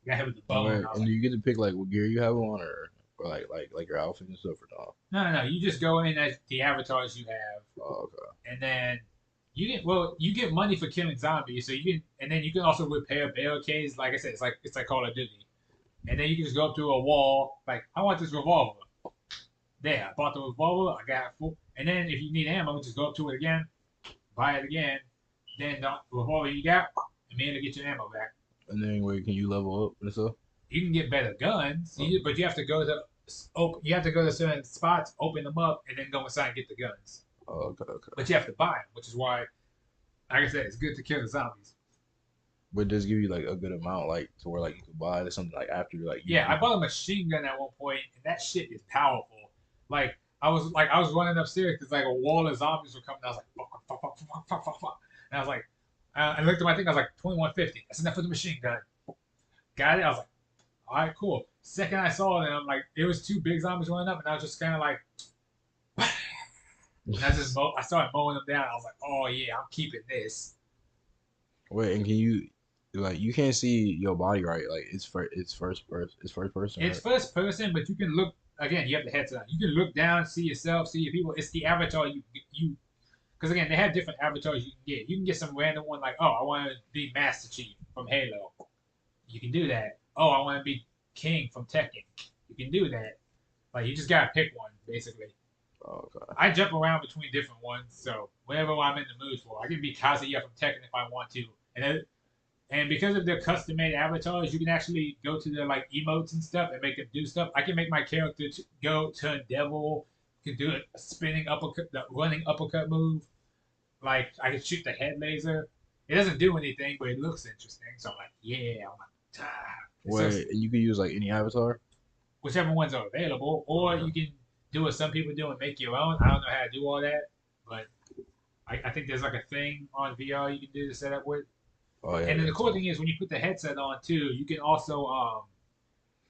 S1: got hit with the
S2: And
S1: bow and
S2: wait,
S1: I was
S2: and do
S1: like,
S2: you get to pick like what gear you have on or like your outfit and stuff or not?
S1: no, you just go in as the avatars you have,
S2: Oh, okay.
S1: and then you get money for killing zombies, so you can, and then you can also repair barricades. Like I said, it's like Call of Duty, and then you can just go up to a wall like I want this revolver. There, I bought the revolver. I got it full, and then if you need ammo, just go up to it again, buy it again. Then the revolver you got, immediately get your ammo back.
S2: And then wait, can you level up and stuff?
S1: You can get better guns,
S2: Oh,
S1: but you have to go to open. You have to go to certain spots, open them up, and then go inside and get the guns.
S2: Oh, okay, okay.
S1: But you have to buy them, which is why, like I said, it's good to kill the zombies.
S2: But does give you like a good amount, like to where like you could buy something like after like you
S1: Yeah, I
S2: get.
S1: bought a machine gun at one point, and that shit is powerful. I was running upstairs because like a wall of zombies were coming. I was like, fuck, fuck, fuck, fuck, fuck, fuck, fuck. And I was like, I looked at my thing. I was like, 2150. That's enough for the machine gun. Got it. I was like, all right, cool. Second I saw them, like it was two big zombies running up, and I was just kind of like, and I started mowing them down. I was like, oh yeah, I'm keeping this.
S2: Wait, and can you like you can't see your body right? Like it's first person,
S1: It's
S2: right?
S1: first person, but you can look again. You have the headset on. You can look down, see yourself, see your people. It's the avatar you because again they have different avatars you can get. You can get some random one like, oh, I want to be Master Chief from Halo. You can do that. Oh, I want to be King from Tekken. You can do that. Like you just gotta pick one basically.
S2: Oh, okay.
S1: I jump around between different ones, so whatever I'm in the mood for, I can be Kazuya from Tekken if I want to, and because of their custom made avatars, you can actually go to their like emotes and stuff and make them do stuff. I can make my character go turn devil. Can do a spinning uppercut, the running uppercut move. Like I can shoot the head laser. It doesn't do anything, but it looks interesting. So I'm like, yeah, I'm like, ah. So
S2: Wait, and you can use like any avatar?
S1: whichever ones are available, or
S2: Okay.
S1: you can do what some people do and make your own. I don't know how to do all that, but I think there's like a thing on VR you can do to set up with.
S2: Oh yeah,
S1: And then
S2: yeah.
S1: the cool thing is when you put the headset on too, you can also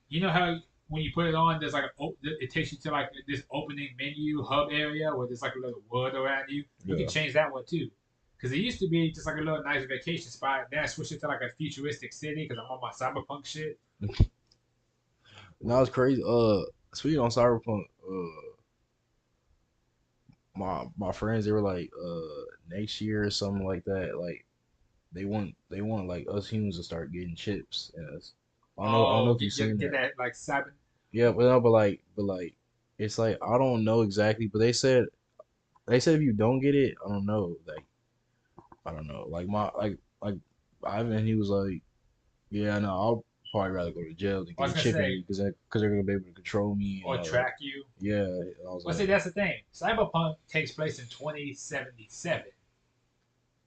S1: you know how when you put it on, there's like it takes you to like this opening menu hub area where there's like a little wood around you. You can
S2: Yeah.
S1: change that one too. Because it used to be just like a little nice vacation spot. Then I switched it to like a futuristic city because I'm on my cyberpunk shit.
S2: Now it's crazy. Speaking on Cyberpunk, my friends they were like, next year or something like that. Like they want like us humans to start getting chips in us. I don't know
S1: Oh,
S2: if you've seen
S1: get
S2: that.
S1: that like cyber.
S2: Yeah, but no, but like, it's like I don't know exactly, but they said if you don't get it, I don't know, like I don't know, like like Ivan, he was like, yeah, no, I'll probably rather go to jail than
S1: I
S2: get
S1: was
S2: a
S1: gonna
S2: chip in
S1: say
S2: me because they're gonna be able to control me and
S1: or
S2: all that.
S1: track you.
S2: Yeah, and I was
S1: Well, see,
S2: like,
S1: that's the thing. Cyberpunk takes place in 2077.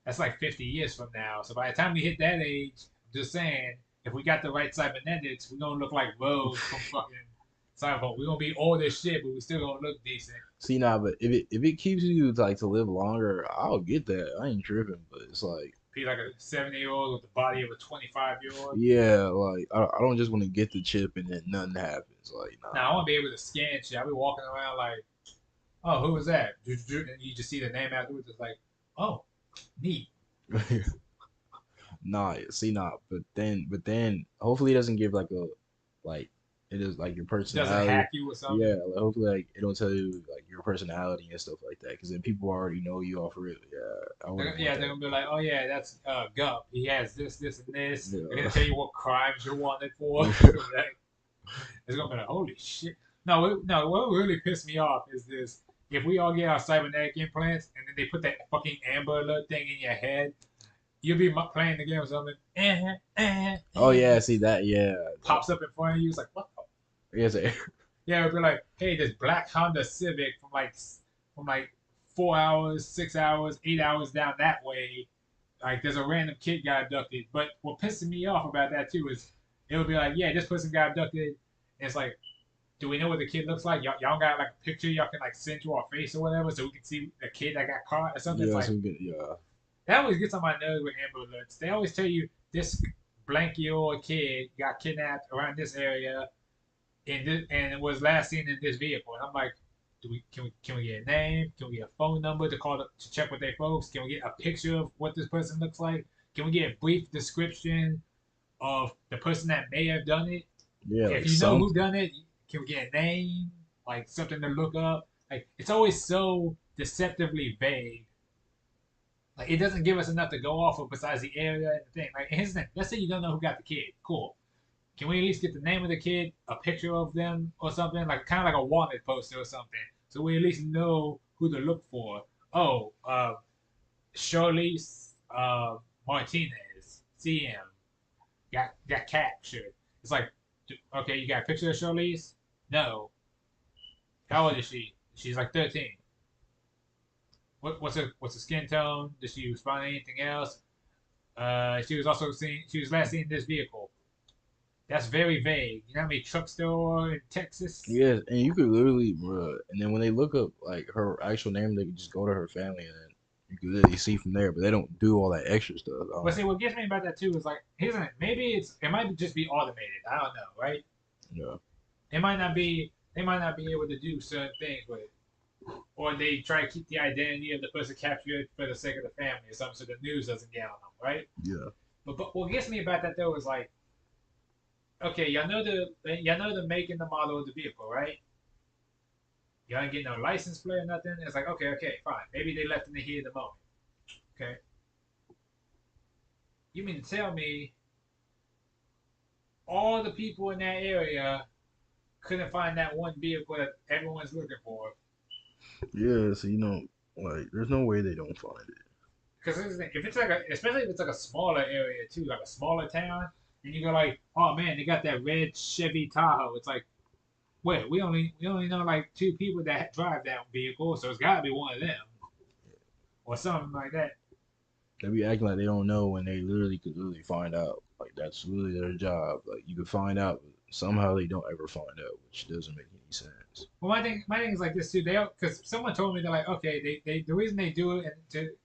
S1: That's like 50 years from now. So by the time we hit that age, I'm just saying, if we got the right cybernetics, we're gonna look like Rose from fucking Cyberpunk. We're gonna be old as shit, but we still gonna look decent.
S2: see now, but if it keeps you like to live longer, I'll get that. I ain't tripping, but it's like,
S1: Be like a 70-year-old with the body of a 25-year-old.
S2: yeah, like I don't just want to get the chip and then nothing happens. Like,
S1: Now I
S2: nah.
S1: wanna be able to scan shit. I'll be walking around like, oh, who was that? And you just see the name afterwards. It's like, oh, neat.
S2: Nah, see, nah, but then hopefully it doesn't give like a like it is like your
S1: It doesn't
S2: personality.
S1: hack you or something.
S2: Yeah, like hopefully like it don't tell you like your personality and stuff like that because then people already know you off of it. Yeah, I wouldn't want
S1: Yeah, they're
S2: that.
S1: gonna be like, oh yeah, that's Gup. He has this, this, and this. They're
S2: Yeah.
S1: gonna tell you what crimes you're wanted for. Like, it's gonna be like, holy shit. No, no. What really pissed me off is this: if we all get our cybernetic implants and then they put that fucking Amber Alert thing in your head, you'll be playing the game or something.
S2: Oh yeah, see that? Yeah,
S1: Pops up in front of you. It's like, what?
S2: yes.
S1: Yeah, it'd be like, hey, this black Honda Civic from like 4 hours, 6 hours, 8 hours down that way. Like there's a random kid got abducted. But what pisses me off about that too is it would be like, yeah, this person got abducted. And it's like, do we know what the kid looks like? Y'all got like a picture y'all can like send to our face or whatever, so we can see the kid that got caught or something. It's
S2: Yeah,
S1: like
S2: so we yeah.
S1: that always gets on my nerves with Amber Alerts. They always tell you this blank-year-old kid got kidnapped around this area, and it was last seen in this vehicle. And I'm like, can we get a name? Can we get a phone number to call to check with their folks? Can we get a picture of what this person looks like? Can we get a brief description of the person that may have done it?
S2: Yeah,
S1: If
S2: like
S1: you know who
S2: something.
S1: done it, can we get a name? Like something to look up? Like it's always so deceptively vague. Like it doesn't give us enough to go off of besides the area and the thing. Like here's the thing. Let's say you don't know who got the kid. Cool. Can we at least get the name of the kid, a picture of them or something? Like kind of like a wanted poster or something. So we at least know who to look for. Oh, Charlize Martinez, CM, got captured. It's like, okay, you got a picture of Charlize? No. How old is she? She's like 13. What's her skin tone? Did she respond to anything else? She was also seen. She was last seen in this vehicle. That's very vague. You know how many trucks there are in Texas?
S2: Yes, and you could literally, bruh, and then when they look up like her actual name, they could just go to her family, and then you could literally see from there. But they don't do all that extra stuff.
S1: But see, what gets me about that too is like, here's the maybe it might just be automated. I don't know, right?
S2: Yeah,
S1: It might not be. They might not be able to do certain things with it, or they try to keep the identity of the person captured for the sake of the family or something, so the news doesn't get on them, right?
S2: yeah,
S1: But what gets me about that though is like, okay, y'all know the make and the model of the vehicle, right? Y'all ain't getting no license plate or nothing. It's like, okay, fine. Maybe they left in the heat of the moment. Okay. You mean to tell me all the people in that area couldn't find that one vehicle that everyone's looking for?
S2: yeah. So like, there's no way they don't find it.
S1: Because if it's like especially if it's like a smaller area too, like a smaller town, and you go like, oh man, they got that red Chevy Tahoe. It's like, wait, we only know like two people that drive that vehicle, so it's got to be one of them or something like that.
S2: They be acting like they don't know when they literally could literally find out. Like that's literally their job. Like you could find out, but somehow they don't ever find out, which doesn't make any sense.
S1: Well, my thing is like this too. They because someone told me they're like, okay, they the reason they do it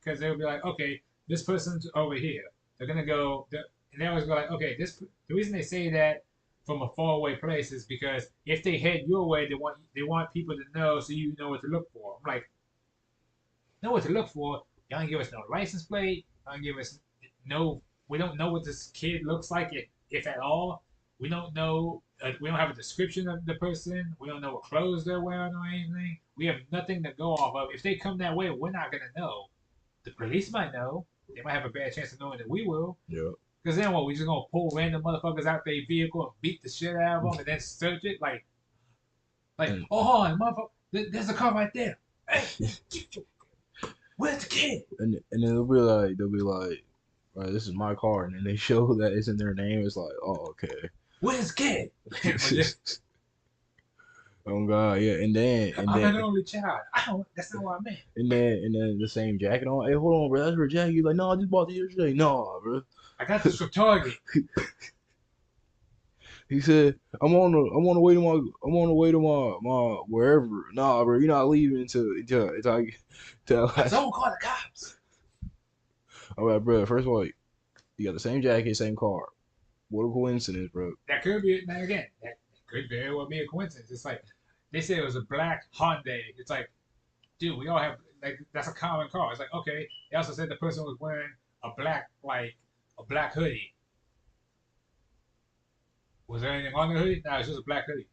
S1: because they'll be like, okay, this person's over here. They're gonna go, and they always go like, okay, this the reason they say that from a far away place is because if they head your way, they want people to know so you know what to look for. I'm like, know what to look for. Y'all don't give us no license plate. Y'all don't give us no. We don't know what this kid looks like, if at all. We don't know. We don't have a description of the person. We don't know what clothes they're wearing or anything. We have nothing to go off of. If they come that way, we're not gonna know. The police might know. They might have a bad chance of knowing that we will.
S2: Yeah.
S1: Because then what? We just gonna pull random motherfuckers out their vehicle and beat the shit out of them and then search it like
S2: And
S1: oh, hold on, motherfucker. There's a car right there. Hey, where's the kid?
S2: and then they'll be like, right, this is my car, and then they show that it's in their name. It's like, oh, okay.
S1: Where's the kid?
S2: Oh God, yeah,
S1: I'm an only child. I don't. That's not what I meant.
S2: and then the same jacket on. Hey, hold on, bro, that's her jacket. You're like, no, I just bought it yesterday. No, bro.
S1: I got this from Target.
S2: He said, I'm on the way to my wherever. Nah, bro, you're not leaving until I tell.
S1: Don't call the cops.
S2: All right, bro. First of all, you got the same jacket, same car. What a coincidence, bro.
S1: That could be now again. That could very well be a coincidence. It's like they said it was a black Hyundai. It's like, dude, we all have like that's a common car. It's like okay. They also said the person was wearing a black hoodie. Was there anything on the hoodie? No, it's just a black hoodie.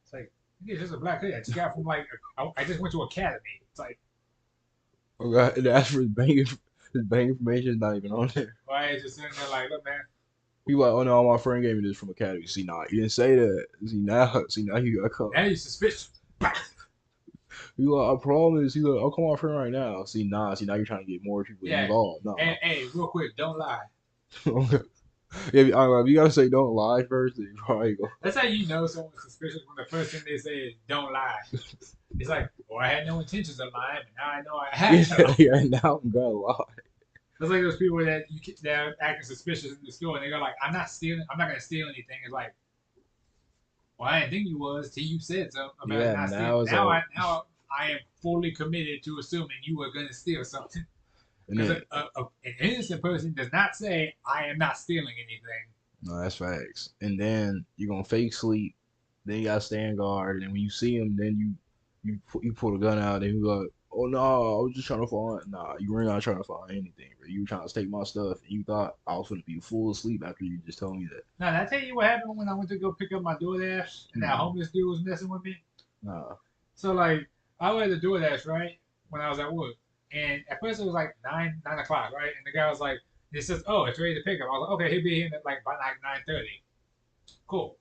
S1: It's like it's just a black hoodie. I just got from I just went to academy. It's like
S2: Oh God, and as for his bank information is not even on there.
S1: why is just sitting there like, look, man,
S2: He like, oh no, my friend gave me this from Academy. See, nah, you didn't say that. See now you got caught.
S1: now you suspicious.
S2: He like, I promise. He like, I'll call my friend right now. See now you're trying to get more people
S1: Yeah.
S2: involved. No.
S1: Hey, real quick, don't lie.
S2: Yeah, you gotta say don't lie first. Then you probably go.
S1: That's how you know someone's suspicious when the first thing they say is "don't lie." It's like, well, I had no intentions of lying, but now I know I had to.
S2: Yeah, now I'm gonna lie.
S1: It's like those people that are acting suspicious in the store, and they go like, "I'm not stealing. I'm not gonna steal anything." It's like, well, I didn't think you was till you said something about
S2: Yeah,
S1: not
S2: now
S1: stealing.
S2: it's
S1: Now I am fully committed to assuming you were gonna steal something.
S2: And
S1: Because
S2: then,
S1: an innocent person does not say, "I am not stealing anything."
S2: no, that's facts. And then you're gonna fake sleep. Then you gotta stand guard. And when you see him, then you pull the gun out. And you like, oh no, I was just trying to find. Nah, you were not trying to find anything, bro. You were trying to take my stuff, and you thought I was gonna be full asleep after you just told me that.
S1: Now, did I tell you what happened when I went to go pick up my DoorDash and that homeless dude was messing with me?
S2: Nah.
S1: So like, I went to DoorDash right when I was at work, and at first it was like 9 o'clock, right? And the guy was like, he says, "Oh, it's ready to pick up." I was like, "Okay, he'll be here at like by like 9:30." Cool.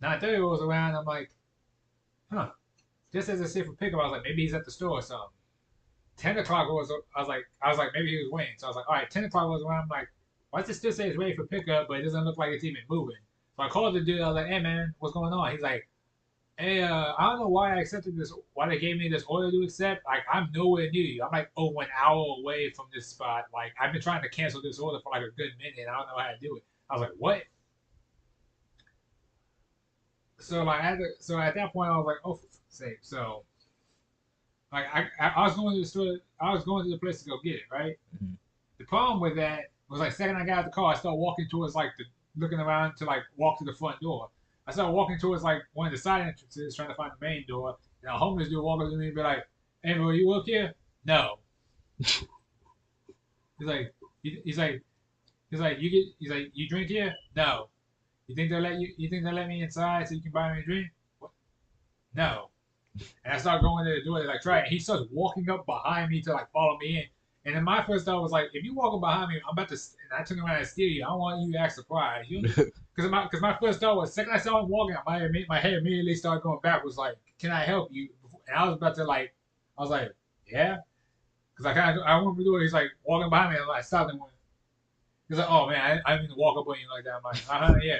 S1: 9:30 rolls around. I'm like, huh. Just as I said for pickup, I was like, maybe he's at the store or something. 10 o'clock was. I was like, maybe he was waiting. So I was like, all right. 10 o'clock was around. I'm like, why does it still say it's ready for pickup, but it doesn't look like it's even moving? So I called the dude. I was like, hey man, what's going on? He's like, hey, I don't know why I accepted this. Why they gave me this order to accept? Like, I'm nowhere near you. I'm like, oh, 1 hour away from this spot. Like, I've been trying to cancel this order for like a good minute. I don't know how to do it. I was like, what? So like, so at that point, I was like, oh, for fuck's sake. So like, I was going to the store. I was going to the place to go get it. Right.
S2: Mhm.
S1: The problem with that was like, second I got out the car, I started walking towards like looking around to like walk to the front door. I started walking towards like one of the side entrances, trying to find the main door. And a homeless dude walking up to me and be like, "Hey, bro, you work here?" No. He's like, he's like, he's like, you drink here? No. You think they'll let you? You think they'll let me inside so you can buy me a drink? What? No. And I start going to the door to like try it. And he starts walking up behind me to like follow me in. And then my first thought was like, if you walking behind me, I'm about to. And I turn around and steal you. I don't want you to act surprised. You, because my first thought was, second I saw him walking, my head immediately started going backwards. Like, can I help you? And I was about to like, I was like, yeah. Because I went to do it. He's like walking behind me. And I stopped and went. He's like, oh man, I didn't mean to walk up on you like that. I'm like, yeah.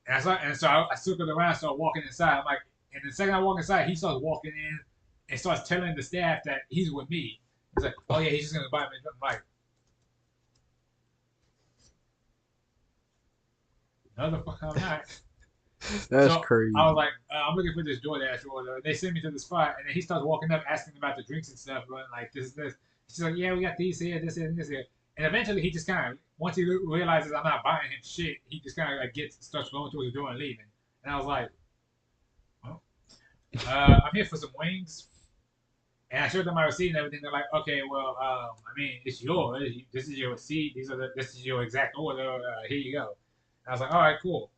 S1: And so I circled around, started walking inside. I'm like, and the second I walk inside, he starts walking in and starts telling the staff that he's with me. He's like, oh yeah, he's just gonna buy me. I'm like, no, the fuck I'm not.
S2: That's
S1: So I was
S2: crazy.
S1: like, I'm looking for this DoorDash order. They send me to the spot, and then he starts walking up, asking about the drinks and stuff, going like, this is this. She's like, yeah, we got these here, this here, and this here. And eventually, he just kind of, once he realizes I'm not buying him shit, he just kind of like starts going towards the door and leaving. And I was like, well, I'm here for some wings. And I showed them my receipt and everything. They're like, okay, well, I mean, it's yours. This is your receipt. This is your exact order. Here you go. And I was like, all right, cool.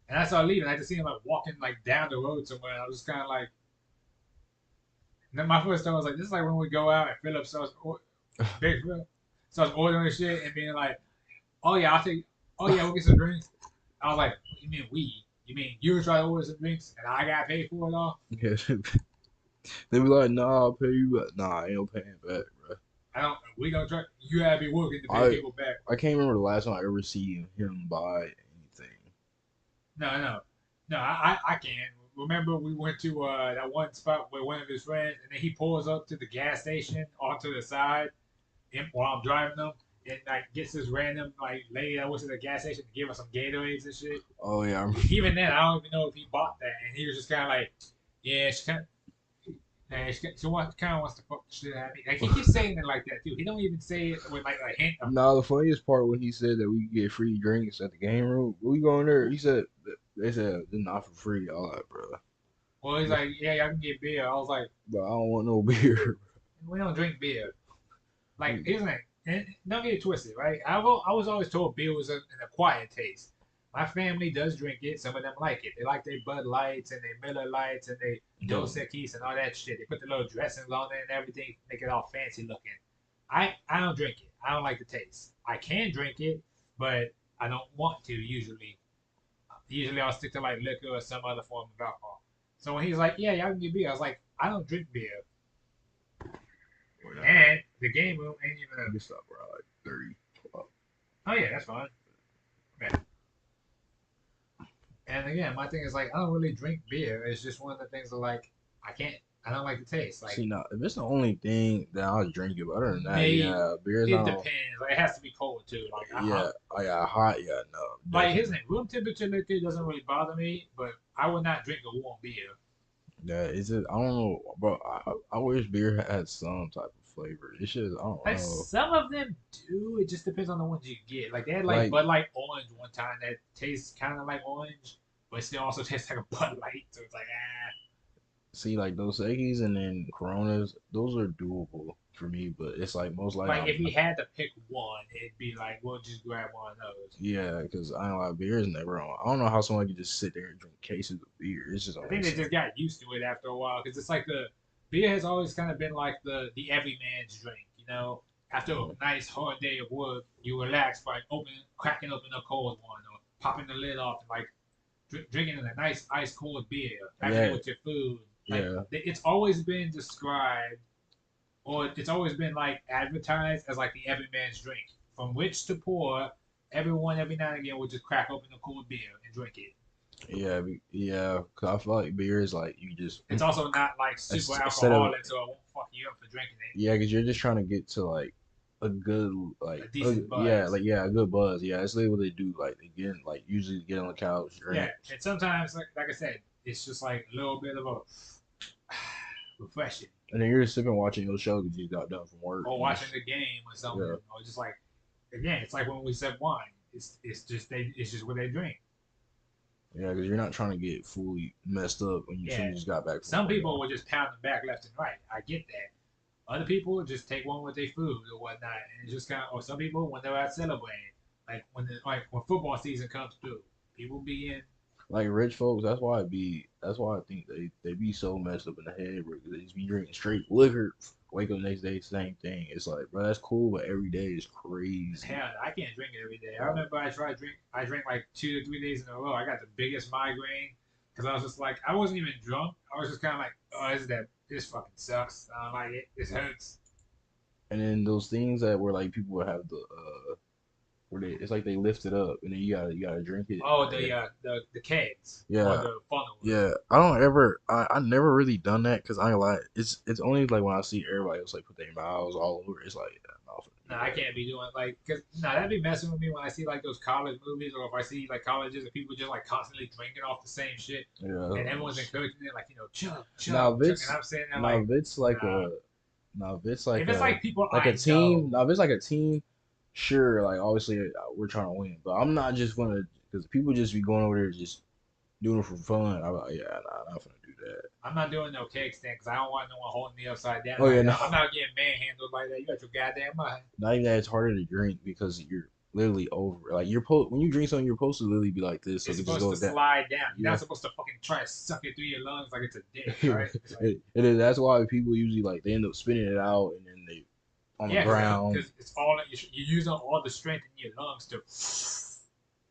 S1: And I started leaving. I just seen him like walking like down the road somewhere. And I was just kind of like, and then my first thought was like, this is like when we go out and Philip Big Philip starts ordering shit and being like, oh yeah, I'll take, oh yeah, we'll get some drinks. I was like, what you mean we? You mean you were trying to order some drinks and I got paid for it all?
S2: Yeah. They be like, nah, I'll pay you back. Nah, I ain't no paying back, bro.
S1: I don't. We gonna try. You gotta be working to pay
S2: I
S1: people back.
S2: I can't remember the last time I ever see him buy anything.
S1: No. I can. Remember, we went to that one spot with one of his friends, and then he pulls up to the gas station onto the side while I'm driving them, and like gets this random like lady that was at the gas station to give us some Gatorades and shit.
S2: Oh yeah, I remember.
S1: Even then, I don't even know if he bought that, and he was just kind of like, yeah, she kind of. Kind of wants to fuck the shit out of me. Like he keeps saying it like that too. He don't even say it with like a hint of.
S2: Nah, the funniest part when he said that we could get free drinks at the game room. We going there? He said they said they're not for free. All right, bro.
S1: Well, he's like, yeah, y'all can get beer. I was like,
S2: But I don't want no beer.
S1: we don't drink beer. Like,
S2: Mm.
S1: isn't it? And don't get it twisted, right? I was always told beer was an acquired taste. My family does drink it. Some of them like it. They like their Bud Lights and their Miller Lights and their Dos Equis and all that shit. They put the little dressings on there and everything, make it all fancy looking. I don't drink it. I don't like the taste. I can drink it, but I don't want to usually. Usually I'll stick to like liquor or some other form of alcohol. So when he's like, yeah, y'all can get beer, I was like, I don't drink beer. And the game room ain't even
S2: We
S1: a.
S2: stop around like 30.
S1: Oh yeah, that's fine. Man. And again, my thing is like I don't really drink beer. It's just one of the things that like I can't. I don't like the taste. Like
S2: See, now if it's the only thing that I'll drink it, but other than that,
S1: maybe
S2: yeah, beer's
S1: it
S2: not.
S1: depends. Like it has to be cold too. Like
S2: Yeah, oh yeah, hot, yeah, no,
S1: like his
S2: definitely.
S1: name, room temperature liquor doesn't really bother me, but I would not drink a warm beer.
S2: Yeah, is it? I don't know, bro. I wish beer had some type of flavor. It's just I don't
S1: Like
S2: know.
S1: some of them do. It just depends on the ones you get. Like they had like
S2: Like,
S1: Bud Light Orange one time that tastes kind of like orange, but still also tastes like a Bud Light. So it's like ah.
S2: see, like those Eggies and then Coronas, those are doable for me. But it's like most likely
S1: Like if we had to pick one, it'd be like we'll just grab one of those.
S2: yeah, because I don't like beer is never on. I don't know how someone can just sit there and drink cases of beer. It's just
S1: I think they
S2: always
S1: just got used to it after a while because it's like the beer has always kind of been like the everyman's drink. You know, after a
S2: mm,
S1: nice hard day of work, you relax by cracking open a cold one or popping the lid off and like drinking a nice ice cold beer, having it
S2: yeah,
S1: with your food. Like
S2: yeah.
S1: it's always been described, or it's always been like advertised as like the everyman's drink, from which to pour. Everyone every now and again would just crack open a cold beer and drink it.
S2: Yeah, cause I feel like beer is like you just
S1: It's also not like super
S2: instead of
S1: alcoholic, so it won't fuck you up for drinking it.
S2: yeah, cause you're just trying to get to like a good
S1: A decent
S2: yeah,
S1: buzz.
S2: like yeah, a good buzz. Yeah, that's literally what they do. Like they get like usually get on the couch,
S1: Yeah,
S2: drink.
S1: and sometimes, like I said, it's just like a little bit of a refreshing,
S2: And then you're just sipping watching your show because you got done from work.
S1: or
S2: And
S1: watching the game or something,
S2: yeah,
S1: or just like again, it's like when we said wine. It's just what they drink.
S2: yeah, because you're not trying to get fully messed up when you soon
S1: Yeah,
S2: as you just got back from
S1: some
S2: work.
S1: people will just pound them back left and right. I get that. Other people just take one with their food or whatnot, and it's just kind of. Or some people when they're out celebrating, like when football season comes through, people be in.
S2: Like rich folks, that's why it be. That's why I think they be so messed up in the head, bro. 'Cause they just be drinking straight liquor. Wake up the next day, same thing. It's like, bro, that's cool, but every day is crazy.
S1: Hell, I can't drink it every day. I remember I tried drink. I drank like 2 to 3 days in a row. I got the biggest migraine because I was just like, I wasn't even drunk. I was just kind of like, oh, this fucking sucks. I don't like it. This hurts.
S2: And then those things that where like people would have the where they it's like they lift it up and then you gotta drink it.
S1: Oh,
S2: Yeah,
S1: the kegs or
S2: yeah,
S1: the funnels.
S2: yeah. I don't ever. I never really done that because I ain't like it's only like when I see everybody else like put their mouths all over. It's like yeah, I'm not finna
S1: Nah,
S2: do
S1: I can't be doing like, cause nah, that'd be messing with me when I see like those college movies, or if I see like colleges and people just like constantly drinking off the same shit,
S2: that.
S1: and everyone's
S2: Yeah.
S1: encouraging it like chug,
S2: Now
S1: chug,
S2: if
S1: chug, and
S2: it's
S1: I'm sitting there
S2: now
S1: like,
S2: if it's like
S1: nah.
S2: a now if it's
S1: If it's like people
S2: like a
S1: I
S2: team.
S1: know,
S2: Now if it's like a team, sure. Like obviously we're trying to win, but I'm not just gonna because people just be going over there just doing it for fun. I'm like, yeah, nah, I'm not gonna do that.
S1: I'm not doing no keg stand because I don't want no one holding me upside down
S2: Oh yeah,
S1: like
S2: no,
S1: that. I'm not getting manhandled like that. You got your goddamn mind.
S2: not even that. It's harder to drink because you're literally over. Like when you drink something, you're supposed to literally be like this, so
S1: It's
S2: it just
S1: supposed to
S2: goes down.
S1: slide down. You're
S2: Yeah,
S1: not supposed to fucking try to suck it through your lungs like it's a dick, right? It's like,
S2: it is. That's why people usually like they end up spitting it out and then they on the
S1: yeah,
S2: ground.
S1: because it's all you're using all the strength in your lungs to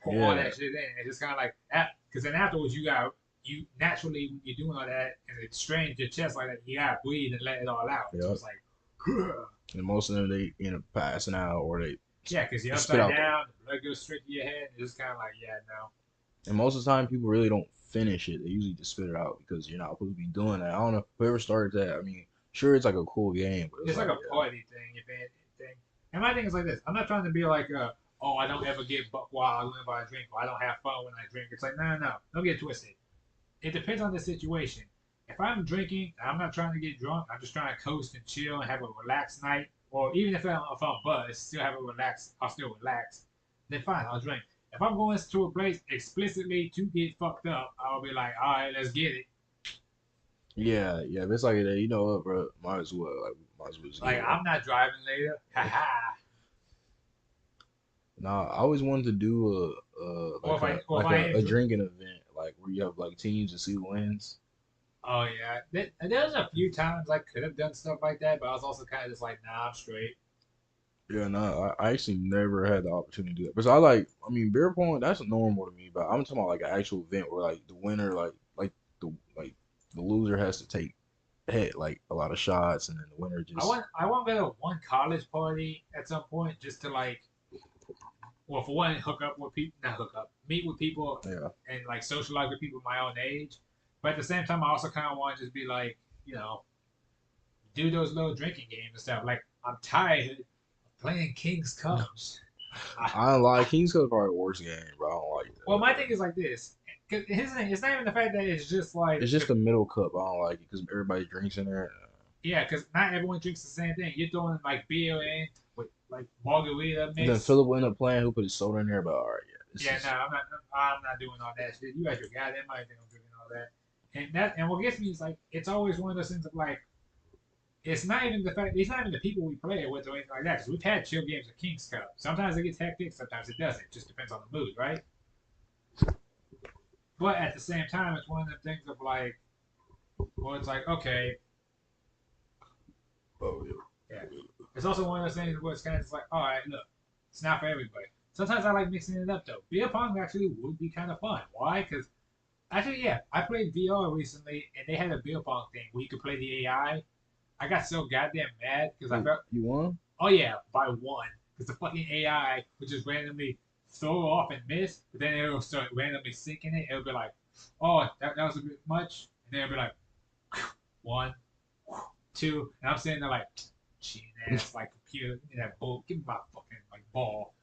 S1: pour all
S2: Yeah,
S1: that shit in. It's just kind of like that. Because then afterwards, you naturally when you're doing all that and it strains your chest like that, you gotta breathe and let it all out. So
S2: yeah.
S1: it's like,
S2: And most of them they end up passing out or
S1: yeah, because you're
S2: spit
S1: upside
S2: out the.
S1: down, the blood goes straight to your head, and it's kind of like, yeah, no.
S2: And most of the time, people really don't finish it. They usually just spit it out because you're not supposed to be doing that. I don't know whoever started that. I mean, sure, it's like a cool game, but it's
S1: It's like
S2: like,
S1: a party thing, if anything. And my thing is like this: I'm not trying to be like, oh, I don't ever get buck wild whenever I drink, or I don't have fun when I drink. It's like, no, no, no, don't get twisted. It depends on the situation. If I'm drinking, I'm not trying to get drunk. I'm just trying to coast and chill and have a relaxed night. Or even if I'm buzzed, still have a relax. I'll still relax. Then fine, I'll drink. If I'm going to a place explicitly to get fucked up, I'll be like, all right, let's get it.
S2: yeah, yeah. If it's like that, you know what, bro? Might as well, like, might as well just get
S1: Like
S2: it.
S1: I'm not driving later. Ha ha.
S2: Nah, I always wanted to do
S1: Or if I
S2: a
S1: ain't
S2: drinking event, like where you have like teams and see who wins.
S1: Oh yeah, there's a few times I could have done stuff like that, but I was also kind of just like, nah, I'm straight.
S2: Yeah, no, I actually never had the opportunity to do that. But so I like, I mean, beer pong, that's normal to me. But I'm talking about like an actual event where like the winner, like the loser has to take hit like a lot of shots, and then the winner just
S1: I want to go to one college party at some point just to like, well, for one, hook up with people, not hook up, meet with people,
S2: yeah.
S1: and like socialize with people my own age. But at the same time, I also kind of want to just be like, you know, do those little drinking games and stuff. Like I'm tired of playing King's Cups. I,
S2: I don't like
S1: I,
S2: Kings Cup probably the worst game, bro. I don't like
S1: well, my
S2: that.
S1: thing is like this. Cause his thing, it's not even the fact that it's just like
S2: It's just the middle cup. I don't like it because everybody drinks in there.
S1: yeah, because not everyone drinks the same thing. You're throwing like beer in with like margarita
S2: Then
S1: mix.
S2: Philip will end up playing who put his soda in there, but all right, yeah, this
S1: Yeah, no,
S2: is
S1: I'm not doing all that shit. You got your goddamn mind think I'm drinking all that. And what gets me is like it's always one of those things of like it's not even the people we play it with or anything like that. Because we've had chill games of King's Cup. Sometimes it gets hectic, sometimes it doesn't. It just depends on the mood, right? But at the same time, it's one of the things of like, well, it's like okay,
S2: oh
S1: yeah. It's also one of those things where it's kind of just like, all right, look, it's not for everybody. Sometimes I like mixing it up though. Beer pong actually would be kind of fun. Why? Because actually, yeah, I played VR recently, and they had a beer pong thing where you could play the AI. I got so goddamn mad because I
S2: yeah.
S1: felt,
S2: You won?
S1: oh yeah, by one, because the fucking AI would just randomly throw off and miss, but then it will start randomly sinking it. It'll be like oh, that was a bit much, and they'll be like, one, two, and I'm sitting there like, cheating ass, like computer, give me that ball, give me my fucking like ball.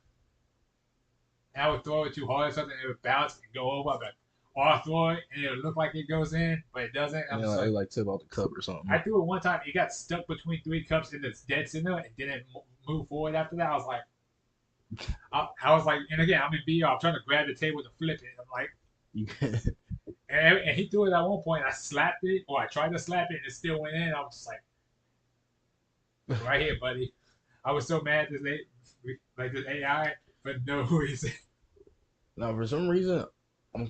S1: And I would throw it too hard or something, and it would bounce and go over. I'd be like, or I throw it and it would look like it goes in, but it doesn't.
S2: And
S1: I'm
S2: then
S1: just
S2: like it
S1: like,
S2: like tip out the cup or something.
S1: I threw it one time. It got stuck between three cups in the dead center and didn't move forward after that. I was like, I was like, and again, I'm in BR. I'm trying to grab the table to flip it. I'm like,
S2: You can
S1: and he threw it at one point. I slapped it, or I tried to slap it, and it still went in. I was just like, right here, buddy. I was so mad at this AI for no reason.
S2: now for some reason I'm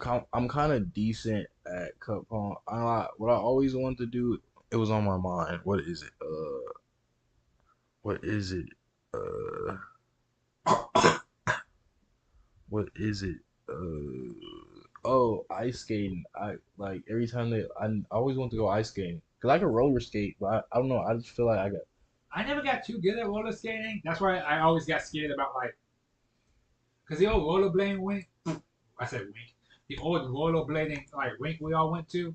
S2: kind of decent at cup pong. What I always wanted to do. It was on my mind. What is it? What is it? Uh, what is it? Oh, ice skating. I like every time I always want to go ice skating because I can roller skate, but I don't know. I just feel like I got.
S1: I never got too good at roller skating. That's why I always got scared about like, cause the old rollerblading wink. I said wink. The old rollerblading like rink we all went to.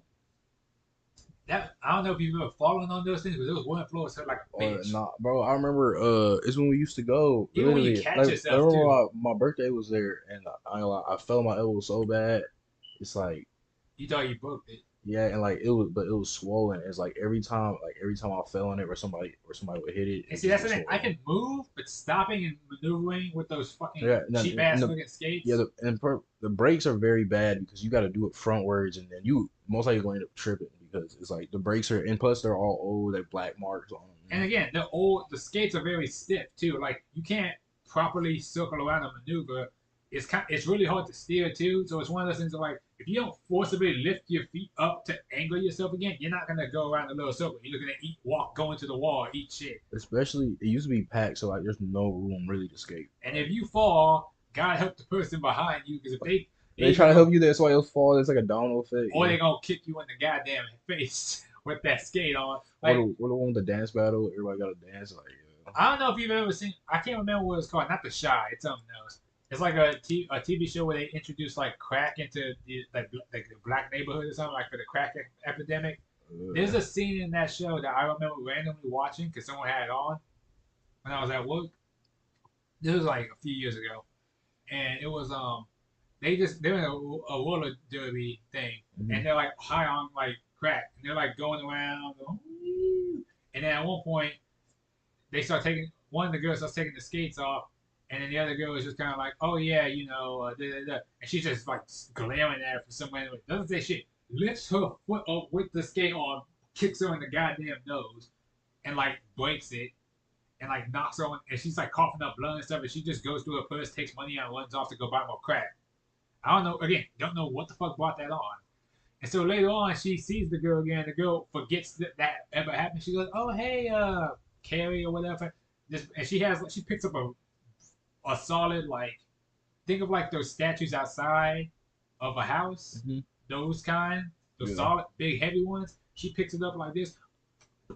S1: That I don't know if you've ever fallen on those things, but those wooden floors hurt like a
S2: Or
S1: bitch.
S2: not, bro. I remember. It's when we used to go.
S1: Even when you
S2: Literally,
S1: catch
S2: like I
S1: yourself
S2: remember
S1: too,
S2: my birthday was there, and I fell my elbow so bad. It's like
S1: you thought you broke it.
S2: yeah, and like it was, but it was swollen. It's like every time I fell on it, or somebody would hit it,
S1: And
S2: it
S1: see,
S2: just
S1: that's the
S2: was
S1: thing. I
S2: swollen.
S1: can move, but stopping and maneuvering with those fucking
S2: Yeah,
S1: cheap
S2: and
S1: ass
S2: the
S1: looking
S2: yeah,
S1: skates.
S2: the brakes are very bad because you got to do it frontwards, and then you most likely going to end up tripping because it's like the brakes are, and plus they're all old, like black marks on
S1: And
S2: them.
S1: again, the skates are very stiff too. Like you can't properly circle around a maneuver. It's really hard to steer too. So it's one of those things that like if you don't forcibly lift your feet up to angle yourself again, you're not gonna go around a little circle. You're gonna walk, go into the wall, eat shit.
S2: Especially it used to be packed, so like there's no room really to skate.
S1: And if you fall, God help the person behind you because if they
S2: They
S1: either
S2: try to
S1: go
S2: help you there, so it'll fall. It's like a domino effect.
S1: or
S2: Yeah.
S1: they gonna kick you in the goddamn face with that skate on.
S2: Or
S1: Like
S2: or the one with the dance battle. Everybody got to dance like
S1: I don't know if you've ever seen. I can't remember what it's called. Not the Shy. It's something else. It's like a TV show where they introduce like crack into like the black neighborhood or something like for the crack epidemic. There's
S2: yeah.
S1: a scene in that show that I remember randomly watching because someone had it on when I was at work. This was like a few years ago, and it was they're in a roller derby thing,
S2: Mhm.
S1: and they're like high on like crack, and they're like going around, and then at one point they start taking one of the girls starts taking the skates off, and then the other girl is just kind of like, oh yeah, da, da, da. And she's just like glaring at her for some reason. Doesn't say shit. Lifts her foot up with the skate on, kicks her in the goddamn nose, and like breaks it, and like knocks her on, and she's like coughing up blood and stuff, and she just goes through her purse, takes money out, and runs off to go buy more crack. I don't know. Again, don't know what the fuck brought that on. And so later on, she sees the girl again. The girl forgets that ever happened. She goes, "Oh hey, Carrie or whatever." And she picks up a solid like think of like those statues outside of a house,
S2: Mhm.
S1: those kind, those
S2: Yeah.
S1: solid big heavy ones. She picks it up like this,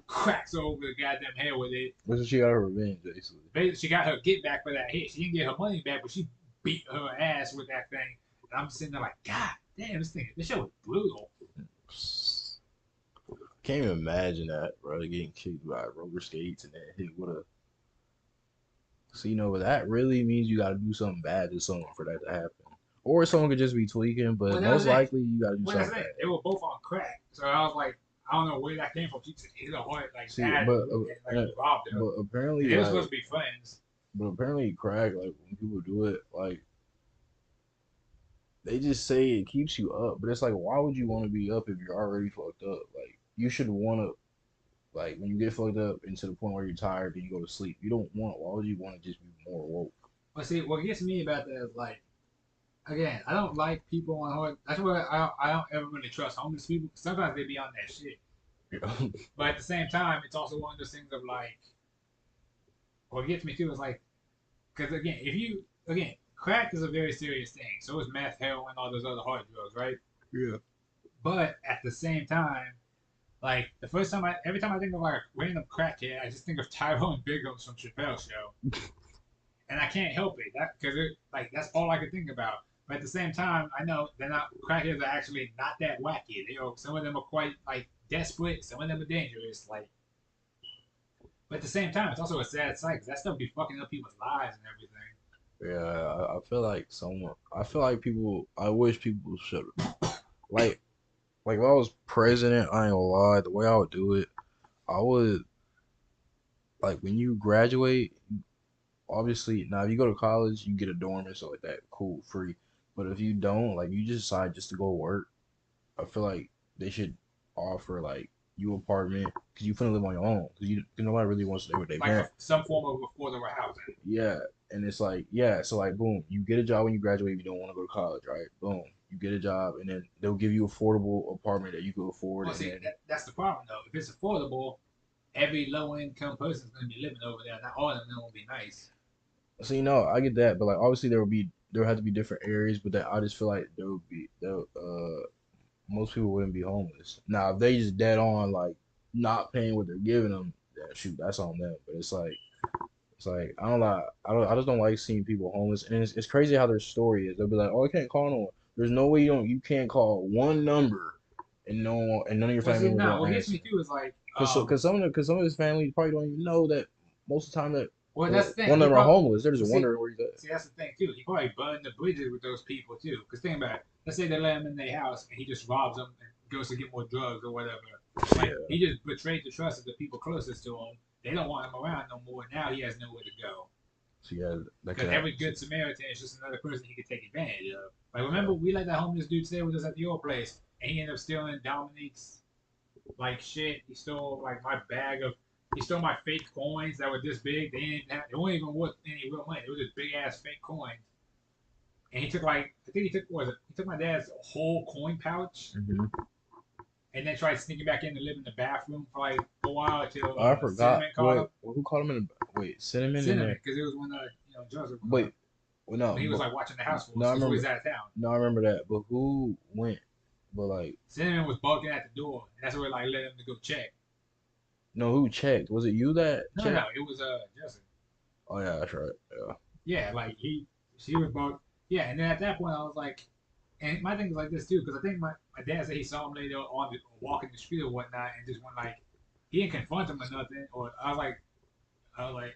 S1: cracks her over the goddamn head with it.
S2: That's what she got her revenge, basically.
S1: Basically, she got her get back for that hit. She didn't get her money back, but she beat her ass with that thing. And I'm sitting there like, God damn, this show was brutal.
S2: Can't even imagine that, bro. Getting kicked by roller skates and then hit with a. So but that really means you got to do something bad to someone for that to happen, or someone could just be tweaking. But
S1: Well, that was
S2: most
S1: the thing.
S2: likely, you got to do
S1: Well, that's
S2: something
S1: the thing.
S2: bad.
S1: They were both on crack. So I was like, I don't know where that came from. She just hit her hard like
S2: See,
S1: that and like robbed her.
S2: but
S1: And
S2: apparently,
S1: they were supposed to be friends.
S2: crack like when people do it, like they just say it keeps you up, but it's like, why would you want to be up if you're already fucked up? Like you should want to like when you get fucked up and to the point where you're tired and you go to sleep. You don't want. Why would you want to just be more woke?
S1: But see, what gets me about that is like, again, I don't like people on hard. That's why I don't ever really trust homeless people. Sometimes they be on that shit.
S2: You know?
S1: But at the same time, it's also one of those things of like, what gets me too is like, because again, if you, again, crack is a very serious thing. So is meth, heroin, all those other hard drugs, right?
S2: Yeah.
S1: But at the same time, like every time I think of like a random crackhead, I just think of Tyrone Biggums from Chappelle's Show, and I can't help it. That because like that's all I could think about. But at the same time, I know they're not crackheads are actually not that wacky. Some of them are quite like desperate. Some of them are dangerous. Like, but at the same time, it's also a sad sight because that stuff be fucking up people's lives and everything.
S2: Yeah, I feel like someone. I feel like people. I wish people should like like if I was president. I ain't gonna lie. The way I would do it, I would like when you graduate. Obviously, now if you go to college, you get a dorm and stuff like that. Cool, free. But if you don't, like you just decide just to go work, I feel like they should offer like you apartment because you finna live on your own because cause nobody really wants to stay with their
S1: Like
S2: parents.
S1: some form of affordable housing.
S2: Yeah, and it's like yeah, so like boom, you get a job when you graduate. If you don't want to go to college, right? Boom, you get a job, and then they'll give you affordable apartment that you can afford,
S1: Well,
S2: and
S1: see,
S2: then
S1: that's the problem though. If it's affordable, every low income person is going to be living over there. Not all of them will be nice.
S2: so you know I get that, but like obviously there would have to be different areas, but that I just feel like there most people wouldn't be homeless. Now if they just dead on like not paying what they're giving them, then shoot, that's on them. But it's like I don't like I just don't like seeing people homeless, and it's crazy how their story is. They'll be like, "Oh, I can't call no one." There's no way you can't call one number, and none of your
S1: Well,
S2: family
S1: see,
S2: members
S1: no,
S2: will
S1: what gets
S2: answer.
S1: me too is like,
S2: Cause some of his family probably don't even know that most of the time that
S1: well, that's the thing.
S2: one
S1: He
S2: of them are
S1: probably,
S2: homeless. They're just
S1: well, see,
S2: wondering where he's at.
S1: see, that's the thing too. He probably burned the bridges with those people too. Because think about it. Let's say they let him in their house and he just robs them and goes to get more drugs or whatever. Like
S2: Yeah,
S1: he just betrayed the trust of the people closest to him. They don't want him around no more. Now he has nowhere to go.
S2: so yeah, that
S1: Because
S2: could
S1: every
S2: happen.
S1: good Samaritan is just another person he could take advantage of. Like
S2: Yeah,
S1: remember, we let that homeless dude stay with us at the old place, and he ended up stealing Dominique's like shit. He stole like my bag of. He stole my fake coins that were this big. They weren't even worth any real money. It was just big ass fake coins. And he took like I think he took what was it? He took my dad's whole coin pouch
S2: hmm
S1: and then tried sneaking back in to live in the bathroom for like a while until
S2: I forgot.
S1: Cinnamon caught
S2: Wait,
S1: him.
S2: who called him in? Wait, cinnamon in
S1: Cinnamon,
S2: there.
S1: because it was when Joseph
S2: Wait, well, no,
S1: when he was
S2: but
S1: like watching the house for
S2: no,
S1: us
S2: I
S1: because we
S2: remember.
S1: was out of town.
S2: No, I remember that. But who went? But like,
S1: Cinnamon was barking at the door, and that's where like let him to go check.
S2: no, who checked? Was it you that
S1: No,
S2: checked?
S1: no, it was Justin.
S2: Oh yeah, that's right. Yeah.
S1: Yeah, like she was bark. Yeah, and then at that point I was like, and my thing is like this too, because I think my dad said he saw him later on walking the street or whatnot, and just went like, he didn't confront him or nothing, or I was like,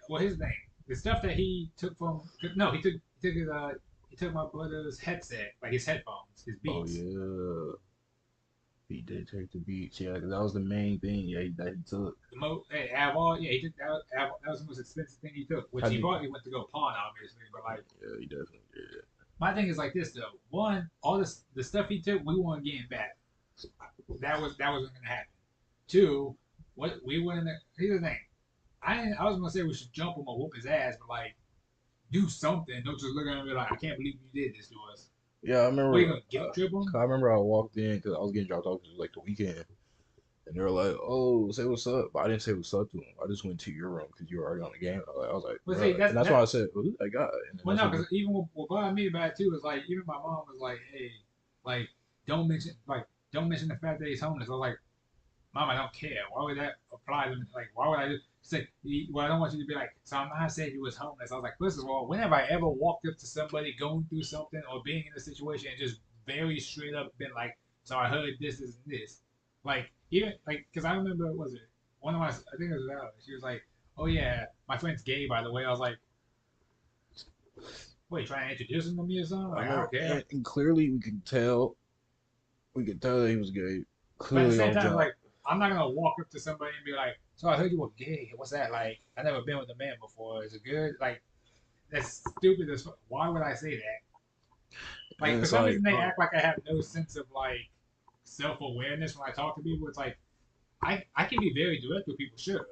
S1: well, his name, the stuff that he took from, no, he took my brother's headset, like his headphones, his
S2: Oh
S1: Beats.
S2: yeah. He did take the beach. Yeah, 'cause that was the main thing. Yeah, that he took.
S1: The most, hey, out of all, yeah, he took that was the most expensive thing he took, which
S2: How
S1: he
S2: did?
S1: probably went to go pawn, obviously, but like.
S2: Yeah, he definitely did.
S1: My thing is like this though. One, all this the stuff he took, we weren't getting back. That wasn't gonna happen. Two, what we wouldn't. Here's the thing. I was gonna say we should jump him or whoop his ass, but like do something. Don't just look at him and be like, I can't believe you did this to us.
S2: Yeah, I
S1: What are you
S2: remember.
S1: gonna guilt trip him?
S2: I remember I walked in because I was getting dropped off because it was like the weekend, and they were like, "Oh, say what's up." But I didn't say what's up to him. I just went to your room because you were already on the game. I was like,
S1: But see,
S2: bro, and that's why I said, "Who's that guy?" And then
S1: well
S2: that's
S1: no,
S2: what.
S1: because even what bothered me about it too is like even my mom was like, hey, like don't mention the fact that he's homeless. I was like, Mom, I don't care. Why would that apply to me? Like, why would I do? Say, well, I don't want you to be like, so I'm not saying you was homeless. I was like, first of all, whenever I ever walked up to somebody going through something or being in a situation and just very straight up been like, so I heard this and this. Like, even, like, because I remember, what was it? One of my, I think it was Alex. She was like, oh yeah, my friend's gay, by the way. I was like, wait, trying to introduce him to me or something?
S2: I
S1: Like, I
S2: remember,
S1: don't care.
S2: and clearly we could tell that he was gay.
S1: But at the
S2: Clearly
S1: same
S2: on
S1: time,
S2: jump.
S1: like, I'm not gonna walk up to somebody and be like, "So I heard you were gay. What's that like? I never been with a man before. Is it good?" Like, that's stupid as fuck. Why would I say that? Like,
S2: And
S1: for
S2: it's
S1: some
S2: like,
S1: reason, they
S2: bro,
S1: act like I have no sense of like self awareness when I talk to people. It's like I can be very direct with people, sure,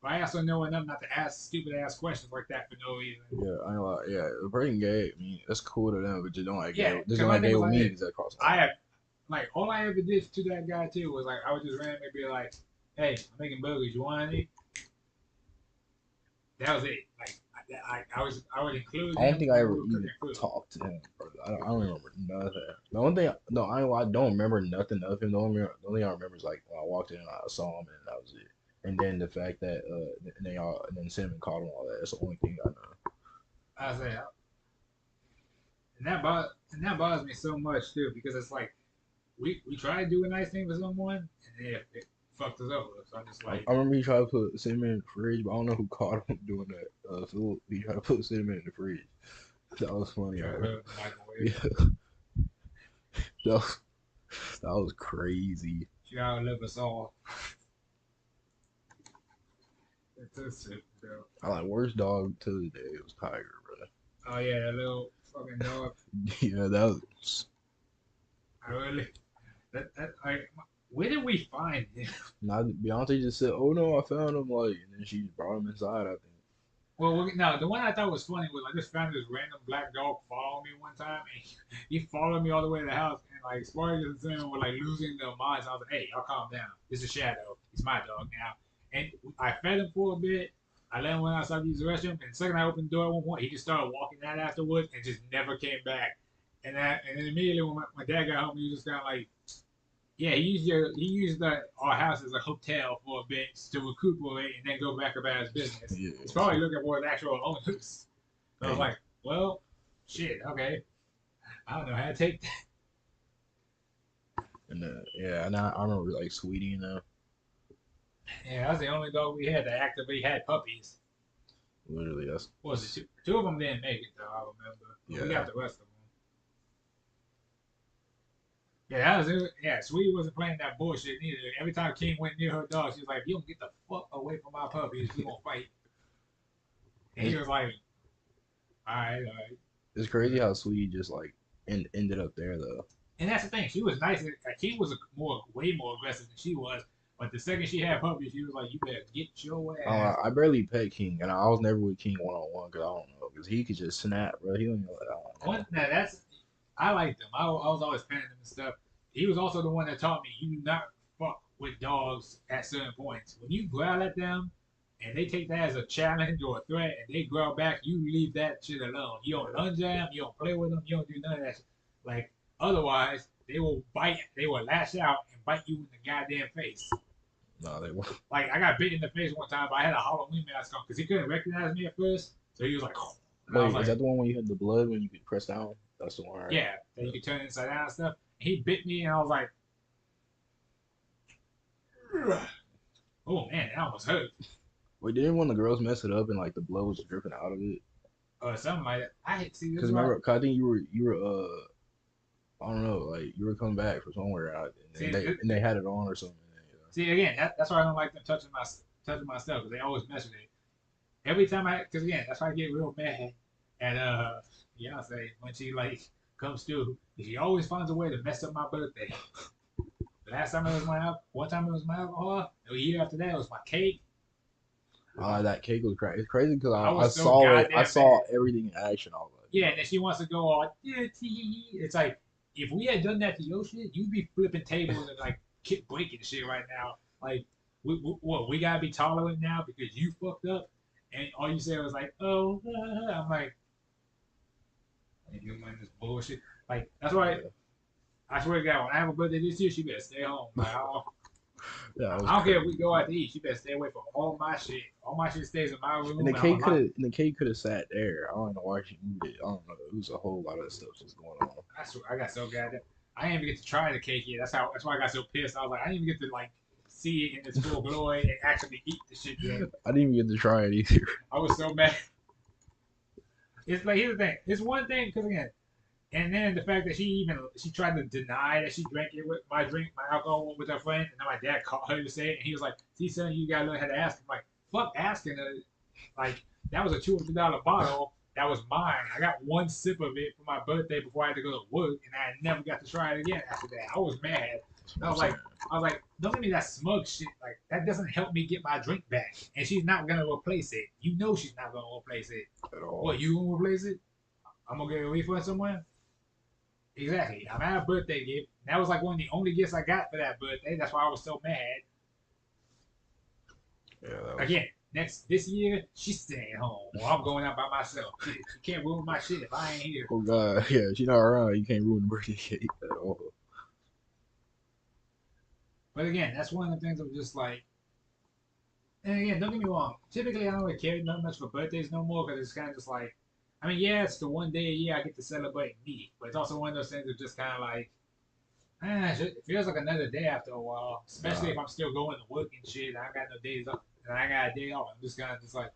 S1: but I also know enough not to ask stupid ass questions like that for no reason.
S2: yeah, I ain't like, yeah, the person gay. I mean, that's cool to them, but just don't act gay.
S1: Yeah,
S2: Just
S1: because
S2: don't
S1: my
S2: act
S1: thing
S2: gay
S1: was
S2: with
S1: like
S2: me
S1: this.
S2: because that cross the
S1: I
S2: line.
S1: have like all I ever did to that guy too was like I would just randomly be like, "Hey, I'm making burgers. You want any?" That was it. Like I would include
S2: I don't
S1: him
S2: think I
S1: whenever we
S2: ever
S1: were cooking
S2: even
S1: food.
S2: talked to him, bro. I don't remember nothing. The only thing, no, I don't remember nothing of him. The only thing I remember is like when I walked in, I saw him, and that was it. And then the fact that, and then Cinnamon called him all that. That's the only thing I know.
S1: I said, and that bothers me so much too because it's like we try to do a nice thing for someone and it fucked us over. So I'm just like,
S2: I remember he tried to put cinnamon in the fridge, but I don't know who caught him doing that. So he tried to put cinnamon in the fridge. That was funny.
S1: try to put it in the microwave.
S2: Yeah, that was, that was crazy.
S1: She outlived us all. It's just shit, bro.
S2: I like worst dog to the day. It was Tiger, bro.
S1: Oh yeah, that little fucking dog.
S2: Yeah, that was.
S1: I really that like where did we find him?
S2: Not Beyonce just said, "Oh no, I found him." Like, and then she just brought him inside. I think.
S1: Well, no, the one I thought was funny was I just found this random black dog following me one time, and he followed me all the way to the house, and like Sparky and Sam were like losing their minds. I was like, "Hey, y'all calm down. This is Shadow. He's my dog now." And I fed him for a bit. I let him went outside to use the restroom, and the second I opened the door at one point, he just started walking out afterwards and just never came back. And then immediately when my dad got home, he was just kind of like, yeah, he used our house as a hotel for a bit to recuperate and then go back about his business.
S2: Yeah.
S1: He's probably looking for his actual owners. So I was
S2: Hey,
S1: like, well, shit, okay. I don't know how to take that.
S2: and yeah, and I remember like Sweetie and
S1: Yeah, that's the only dog we had that actively had puppies.
S2: literally that's
S1: What was it? Two of them didn't make it, though, I remember. But we
S2: yeah.
S1: got the rest of them. Yeah, that was it. Yeah, Sweetie wasn't playing that bullshit neither. Every time King went near her dog, she was like, "You don't get the fuck away from my puppies. We gonna fight." And he
S2: It's,
S1: was like, "All right, all right."
S2: it's crazy how Sweetie just like ended up there though.
S1: And that's the thing. She was nice. King was way more aggressive than she was. But the second she had puppies, she was like, "You better get your ass."
S2: I barely pet King, and I was never with King one on one because I don't know because he could just snap, bro. He don't know. I don't know.
S1: Now that's I liked him. I was always petting him and stuff. He was also the one that taught me you do not fuck with dogs at certain points. When you growl at them and they take that as a challenge or a threat and they growl back, you leave that shit alone. You don't lunge at them, you don't play with them, you don't do none of that shit. Like otherwise, they will bite, they will lash out and bite you in the goddamn face.
S2: No, they won't.
S1: Like I got bit in the face one time, but I had a Halloween mask on because he couldn't recognize me at first. So he was like, and I was
S2: Wait, is
S1: like,
S2: that the one when you had the blood when you could press down? That's the one, right?
S1: yeah, that you could turn inside out and stuff. And he bit me, and I was like, oh man, that almost hurt.
S2: Wait, didn't one of the girls mess it up and like the blood was dripping out of it?
S1: Or something like that. I hate to see this
S2: Because
S1: right.
S2: remember, 'cause I think you were I don't know, like you were coming back from somewhere out,
S1: See,
S2: and they had it on or something.
S1: see again, that's why I don't like them touching my stuff because they always mess with it. Every time because again, that's why I get real mad at Beyonce when she like comes through. She always finds a way to mess up my birthday. Last time it was one time it was my alcohol. The year after that it was my cake.
S2: That cake was crazy. It's crazy because
S1: I
S2: I
S1: was so
S2: saw it. I
S1: goddamn
S2: saw
S1: mad.
S2: everything in action. All that.
S1: Yeah, and then she wants to go all yeah, it's like if we had done that to your shit, you'd be flipping tables and like keep breaking shit right now. Like, we gotta be tolerant now because you fucked up, and all you said was like, "Oh," I'm like, you doing this bullshit. Like that's why
S2: Yeah,
S1: I swear to God, when I have a birthday this year, she better stay home. Like,
S2: yeah, it was
S1: I don't care if we
S2: crazy.
S1: go out to eat, she better stay away from all my shit. All my shit stays in my room.
S2: And
S1: And I'm like,
S2: the cake could have sat there. I don't know why she moved it. I don't know. It was a whole lot of stuff just going on.
S1: I swear, I got so goddamn. I didn't even get to try the cake yet. That's why I got so pissed. I was like, I didn't even get to like see it in its full glory and actually eat the shit yet.
S2: I didn't even get to try it either.
S1: I was so mad. It's like here's the thing. It's one thing because again, and then the fact that she tried to deny that she drank it with my alcohol with her friend, and then my dad caught her to say it, and he was like, "See, son, you gotta learn how to ask." I'm like, "Fuck asking her." Like that was a $200 bottle. That was mine. I got one sip of it for my birthday before I had to go to work, and I never got to try it again after that. I was mad.
S2: That's what
S1: I
S2: I'm
S1: was
S2: saying.
S1: like, don't give me that smug shit. Like that doesn't help me get my drink back, and she's not gonna replace it. You know she's not gonna replace it.
S2: At all.
S1: What you gonna replace it? I'm gonna get a refund somewhere. Exactly. I'm at a birthday gift. That was like one of the only gifts I got for that birthday. That's why I was so mad.
S2: Yeah, that was.
S1: Again, this year she's staying home, or I'm going out by myself. She can't ruin my shit if I ain't here.
S2: Oh God, yeah, she's not around. You can't ruin the birthday cake at all.
S1: But again, that's one of the things I'm just like. And again, don't get me wrong. Typically, I don't really care that much for birthdays no more because it's kind of just like I mean, yeah, it's the one day a year I get to celebrate me, but it's also one of those things that just kind of like, it feels like another day after a while, especially
S2: Nah,
S1: if I'm still going to work and shit. And I got no days off, and I got a day off. I'm just kind of just like,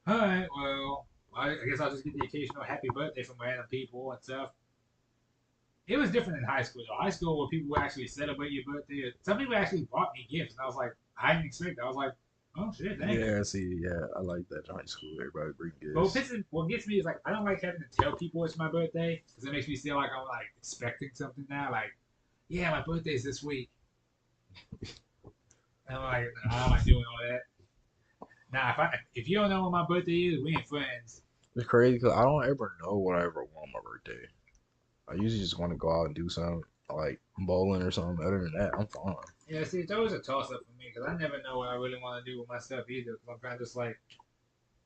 S1: all right, well, I guess I'll just get the occasional happy birthday from random people and stuff. It was different in high school though. High school where people would actually celebrate your birthday. Some people actually bought me gifts, and I was like, I didn't expect that. I was like, oh shit, thank you.
S2: yeah, see, yeah, I like that in high school. Everybody bring
S1: But
S2: gifts.
S1: what gets me is like I don't like having to tell people it's my birthday because it makes me feel like I'm like expecting something now. Like, yeah, my birthday's this week. And I'm like, nah, I don't like doing all that. Nah, if you don't know when my birthday is, we ain't friends.
S2: It's crazy because I don't ever know what I ever want on my birthday. I usually just want to go out and do something like bowling or something. Other than that, I'm fine.
S1: Yeah, see, it's always a toss up for me because I never know what I really want to do with my stuff either. Because I'm kind of just like,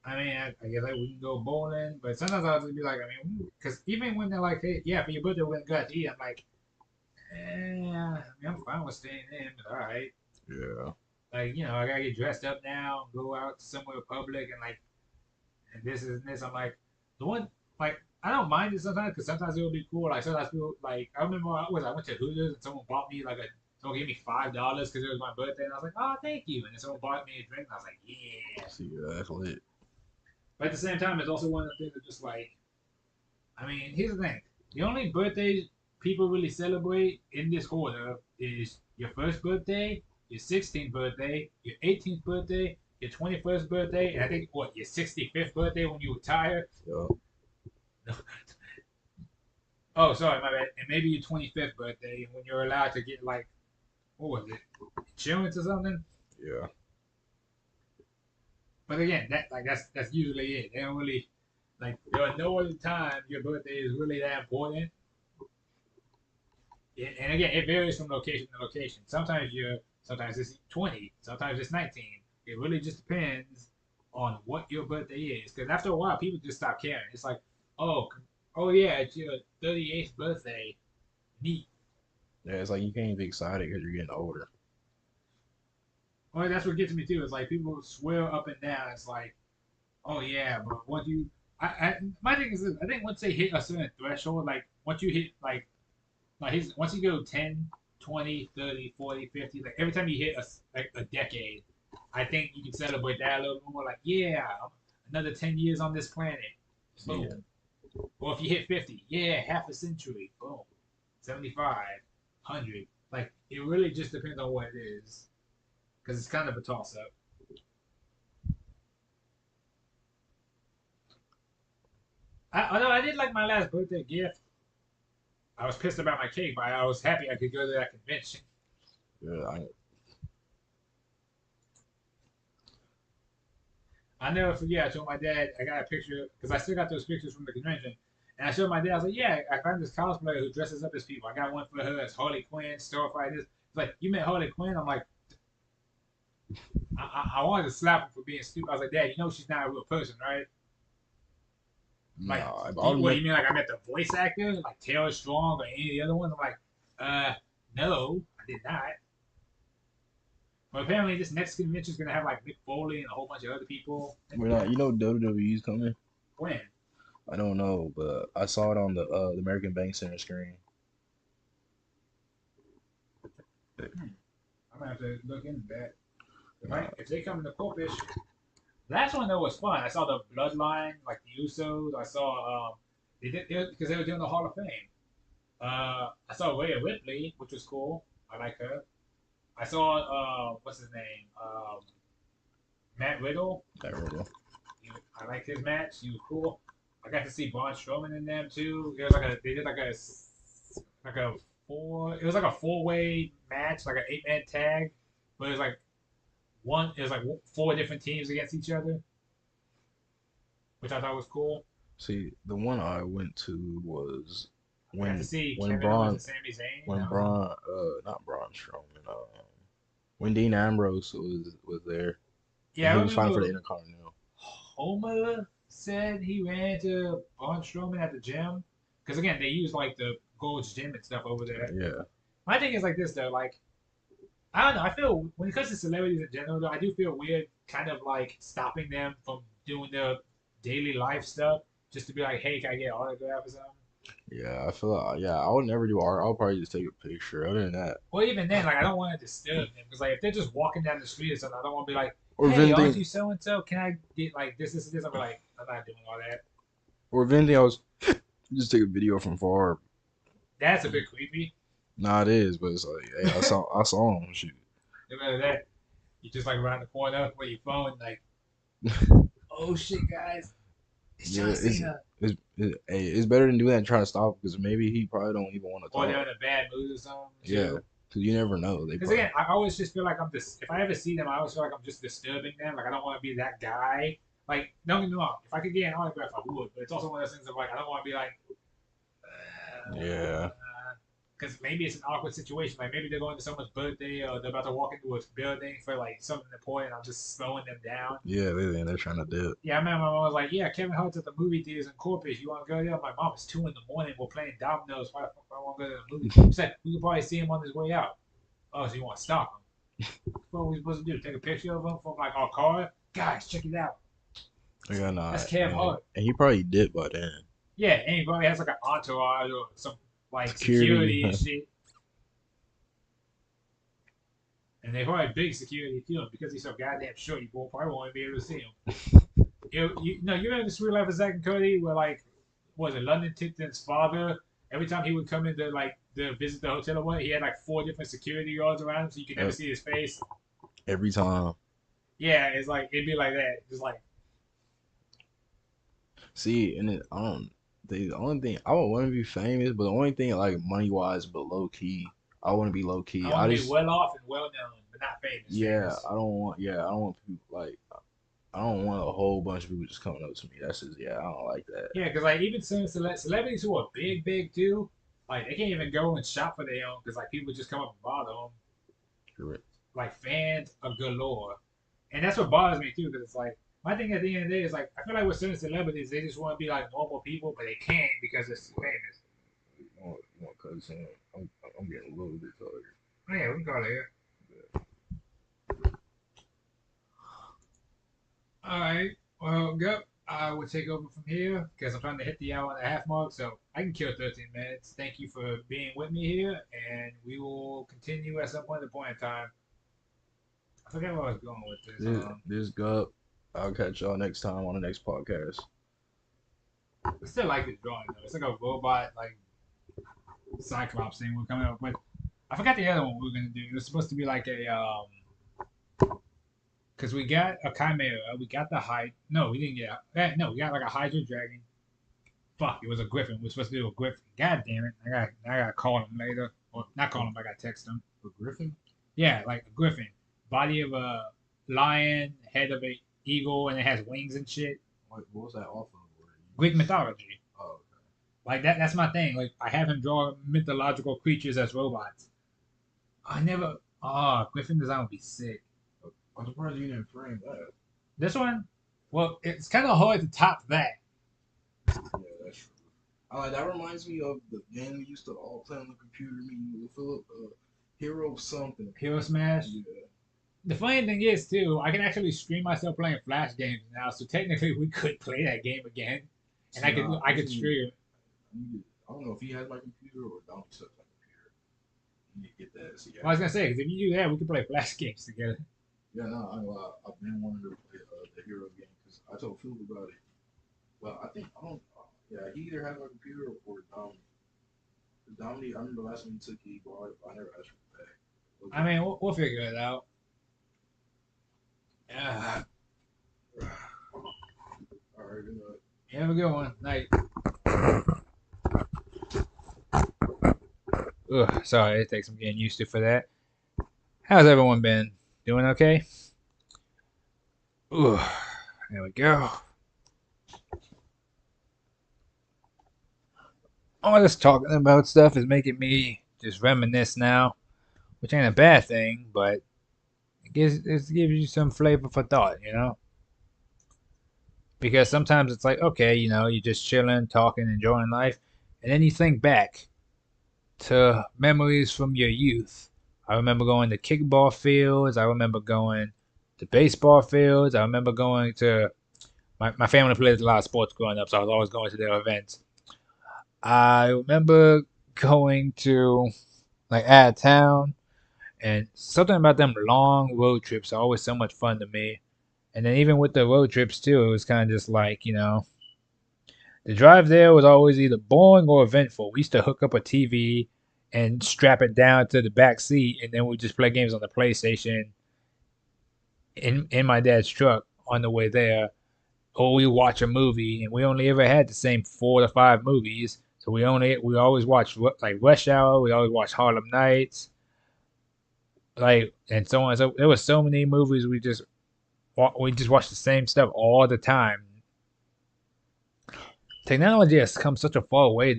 S1: I mean, I guess like we can go bowling, but sometimes I'll just be like, I mean, because even when they're like, hey, yeah, for your birthday we're gonna go out to eat, I'm like, I mean, I'm fine with staying in, but all right.
S2: Yeah,
S1: Like, I gotta get dressed up now, go out somewhere public, and like, and this is this. I'm like, the one, like, I don't mind it sometimes because sometimes it'll be cool. Like, sometimes people, like, I remember I went to Hooters and someone bought me like someone gave me $5 because it was my birthday, and I was like, oh, thank you. And then someone bought me a drink, and I was like, yeah.
S2: see, that's lit.
S1: But at the same time, it's also one of the things that just like, I mean, here's the thing: the only birthdays people really celebrate in this order is your first birthday, your 16th birthday, your 18th birthday, your 21st birthday, and I think what your 65th birthday when you retire.
S2: Yup.
S1: Oh, sorry, my bad. And maybe your 25th birthday when you're allowed to get like what was it, insurance or something.
S2: Yeah.
S1: But again, that's usually it. They don't really like there are no other time your birthday is really that important. And again, it varies from location to location. Sometimes it's 20, sometimes it's 19. It really just depends on what your birthday is. Because after a while, people just stop caring. It's like, oh, oh yeah, it's your 38th birthday. Neat.
S2: Yeah, it's like you can't be excited because you're getting older.
S1: Well, that's what gets me too. It's like people swear up and down. It's like, oh yeah, but once you, my thing is this. I think once they hit a certain threshold, like once you hit once you go 10, 20, 30, 40, 50, like every time you hit a decade, I think you can celebrate that a little more. Like, yeah, another 10 years on this planet.
S2: Yeah.
S1: Boom. Or if you hit 50, yeah, half a century. Boom. 75, 100. Like, it really just depends on what it is. Because it's kind of a toss up. Although I did like my last birthday gift. I was pissed about my cake, but I was happy I could go to that convention.
S2: Yeah,
S1: I never forget. I told my dad I got a picture because I still got those pictures from the convention, and I showed my dad. I was like, "Yeah, I found this cosplayer who dresses up as people. I got one for her as Harley Quinn, Starfighter." He's like, "You met Harley Quinn?" I'm like, I wanted to slap him for being stupid. I was like, "Dad, you know she's not a real person, right?" Like,
S2: no, I've already
S1: what do
S2: met.
S1: you mean? Like I met the voice actor, like Taylor Strong or any of the other ones? I'm like, no, I did not. But apparently, this next convention is gonna have like Mick Foley and a whole bunch of other people.
S2: We're not. You know, WWE's coming.
S1: When?
S2: I don't know, but I saw it on the American Bank Center screen.
S1: Hmm, I'm gonna have to look into that.
S2: Nah,
S1: If they come in the Corpus, last one though was fun. I saw the Bloodline, like the Usos. I saw they did because they were doing the Hall of Fame. I saw Rhea Ripley, which was cool. I like her. I saw what's his name, Matt Riddle.
S2: that riddle.
S1: I liked his match. He was cool. I got to see Braun Strowman in them too. It was like they did like a four. It was like a four-way match, like an eight-man tag, but it was like it was like four different teams against each other, which I thought was cool.
S2: See, the one I went to was
S1: I got to see
S2: when
S1: Kevin Owens
S2: Braun
S1: and Sami Zayn.
S2: when
S1: That was
S2: Braun not Braun Strowman when Dean Ambrose was there and
S1: yeah.
S2: he
S1: I
S2: was fighting for the
S1: remember
S2: Intercontinental.
S1: Homer said he ran into Braun Strowman at the gym because again they use like the Gold's Gym and stuff over there.
S2: Yeah,
S1: My thing is like this though, like I don't know. I feel when it comes to celebrities in general, though, I do feel weird, kind of like stopping them from doing their daily life stuff. just to be like, hey, can I get an autograph or something?
S2: Yeah, I feel like yeah, I would never do art. I'll probably just take a picture. Other than that,
S1: Well, even then, like I don't want to disturb them because like if they're just walking down the street or something, I don't want to be like,
S2: or
S1: hey, aren't
S2: vending,
S1: you so and so? Can I get like this? I'll be like, I'm not doing all that.
S2: or vending. I was just take a video from far.
S1: That's a bit creepy.
S2: Nah, it is, but it's like, hey, I saw him. Shoot.
S1: Remember that? You just like around the corner with your phone, like, oh shit, guys, it's
S2: Yeah,
S1: John Cena.
S2: hey, it's better than doing that and trying to stop because maybe he probably don't even want to
S1: Or they're
S2: talk.
S1: in a bad mood or something
S2: Yeah,
S1: too.
S2: because you never know. They
S1: Because
S2: probably
S1: again, I always just feel like I'm just if I ever see them, I always feel like I'm just disturbing them. Like I don't want to be that guy. Like don't get me wrong, if I could get an autograph, I would. But it's also one of those things of like I don't want to be like,
S2: yeah,
S1: because maybe it's an awkward situation. Like maybe they're going to someone's birthday or they're about to walk into a building for like something important. I'm just slowing them down.
S2: yeah. They're trying to do it.
S1: Yeah, I remember my mom was like, "Yeah, Kevin Hart's at the movie theaters in Corpus. You want to go there?" My mom, it's 2 in the morning. We're playing dominoes. Why the fuck do I want to go to the movie? She said we could probably see him on his way out. Oh, so you want to stop him? What are we supposed to do? Take a picture of him from like our car? Guys, check it out.
S2: Yeah,
S1: That's
S2: nah,
S1: Kev Hart.
S2: and he probably did by then.
S1: Yeah, and he probably has like an entourage or some like
S2: Security.
S1: security and shit. And they probably big security too because he's so goddamn short. You probably won't be able to see him. You remember the Sweet Life of Zack and Cody where like was it London Tipton's father? Every time he would come in to like to visit the hotel or what, he had like 4 different security guards around him, so you could never
S2: Yep.
S1: see his face.
S2: Every time.
S1: Yeah, it's like it'd be like that, just like
S2: See, and I don't. The only thing I would want to be famous, but the only thing like money wise, but low key, I want to be low
S1: I
S2: key.
S1: want
S2: I
S1: to be
S2: just
S1: well off and well known, but not famous.
S2: yeah,
S1: Famous.
S2: I don't want people like I don't want a whole bunch of people just coming up to me. That's just yeah, I don't like that.
S1: Yeah, because like even some celebrities who are big too, like they can't even go and shop for their own because like people just come up and bother them.
S2: Correct.
S1: Like fans of galore, and that's what bothers me too. Because it's like my thing at the end of the day is like I feel like with certain celebrities they just want to be like normal people, but they can't because they're famous.
S2: You want cousin? I'm getting a little bit tired.
S1: Oh yeah, we can call it here. All right. Well, Gup, I will take over from here because I'm trying to hit the hour-and-a-half mark, so I can kill 13 minutes. Thank you for being with me here, and we will continue at some point in time. I forget where I was going with this.
S2: This Gup. I'll catch y'all next time on the next podcast.
S1: I still like this drawing though. It's like a robot, like Cyclops thing we're coming up with. I forgot the other one we were gonna do. It was supposed to be like a because we got a chimera, we got the hide. No, we didn't get. No, we got like a hydra dragon. Fuck, it was a griffin. We are supposed to do a griffin. God damn it! I gotta call him later, or not call him. I gotta text him.
S2: A griffin?
S1: Yeah, like a griffin, body of a lion, head of a eagle, and it has wings and shit.
S2: What was that off of?
S1: Greek mythology.
S2: Oh,
S1: Like that. That's my thing. Like I have him draw mythological creatures as robots. I never. Oh, griffin design would be sick.
S2: okay. I'm surprised you didn't frame that.
S1: This one, well, it's kind of hard to top that.
S2: Yeah, that's true. That reminds me of the game we used to all play on the computer. Me and Philip, Hero something.
S1: Hero Smash.
S2: Yeah.
S1: The funny thing is, too, I can actually stream myself playing Flash games now, so technically we could play that game again, and I could stream.
S2: I don't know if he has my computer or Donkey sucks my computer. You need to get that. So, yeah.
S1: Well, I was gonna say, because if you do that, we could play Flash games together.
S2: Yeah, no, I've been wanting to play the Hero game because I told Philip about it. Well, I think I don't. Yeah, he either has my computer or Dominic. Dominic, I remember last time he took it, he bought it, but I never asked for it back.
S1: I mean, we'll figure it out. Yeah.
S2: All right, good night.
S1: Have a good one. Night. Ugh, sorry, it takes some getting used to for that. How's everyone been? Doing okay? Ugh, there we go. All this talking about stuff is making me just reminisce now, which ain't a bad thing, but it gives you some flavor for thought, you know? Because sometimes it's like, okay, you're just chilling, talking, enjoying life, and then you think back to memories from your youth. I remember going to kickball fields. I remember going to baseball fields. I remember going to My family played a lot of sports growing up, so I was always going to their events. I remember going to like out of town, and something about them long road trips are always so much fun to me. And then even with the road trips too, it was kind of just like the drive there was always either boring or eventful. We used to hook up a TV and strap it down to the back seat, and then we just play games on the PlayStation in my dad's truck on the way there. Or we watch a movie, and we only ever had the same 4 to 5 movies. So we always watched like Rush Hour. We always watched Harlem Nights, like and so on. So there was so many movies we just watched the same stuff all the time. Technology has come such a far way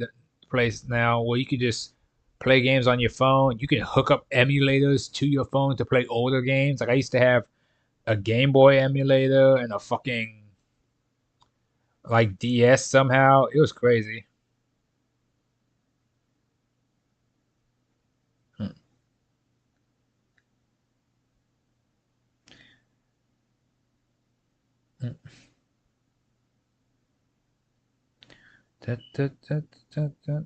S1: place now where you could just play games on your phone. You can hook up emulators to your phone to play older games. Like I used to have a Game Boy emulator and a fucking like DS somehow. It was crazy. Hmm. Hmm. Da, da, da, da, da.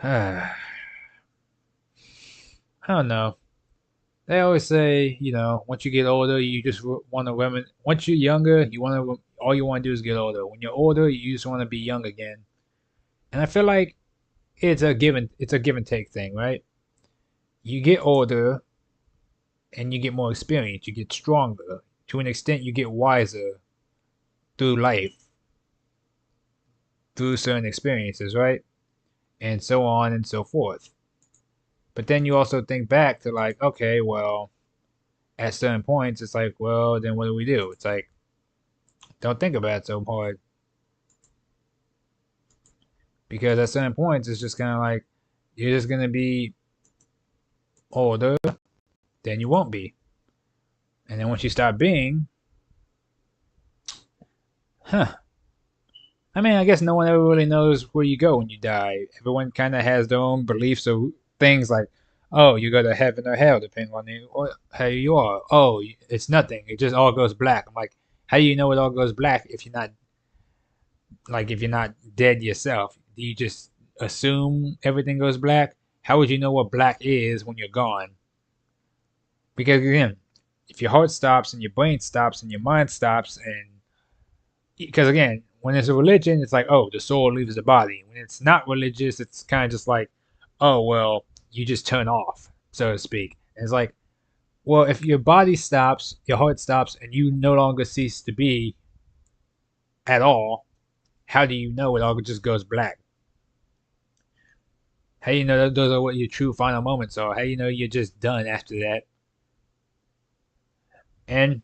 S1: I don't know. They always say, once you get older, you just want to women. Once you're younger, all you want to do is get older. When you're older, you just want to be young again. And I feel like it's a give and take thing, right? You get older and you get more experience. You get stronger. To an extent, you get wiser through life, through certain experiences, right? And so on and so forth. But then you also think back to like, okay, well, at certain points, it's like, well, then what do we do? It's like, don't think about it so hard because at certain points, it's just kind of like you're just gonna be older, then you won't be, and then once you stop being, huh? I mean, I guess no one ever really knows where you go when you die. Everyone kind of has their own beliefs of things like, oh, you go to heaven or hell, depending on how you are. Oh, it's nothing. It just all goes black. I'm like, how do you know it all goes black if you're not dead yourself? Do you just assume everything goes black? How would you know what black is when you're gone? Because again, if your heart stops and your brain stops and your mind stops, and because again, when it's a religion, it's like, oh, the soul leaves the body. When it's not religious, it's kind of just like, oh, well, you just turn off, so to speak. And it's like, well, if your body stops, your heart stops, and you no longer cease to be at all, how do you know it all just goes black? How do you know that those are what your true final moments are? How do you know you're just done after that? And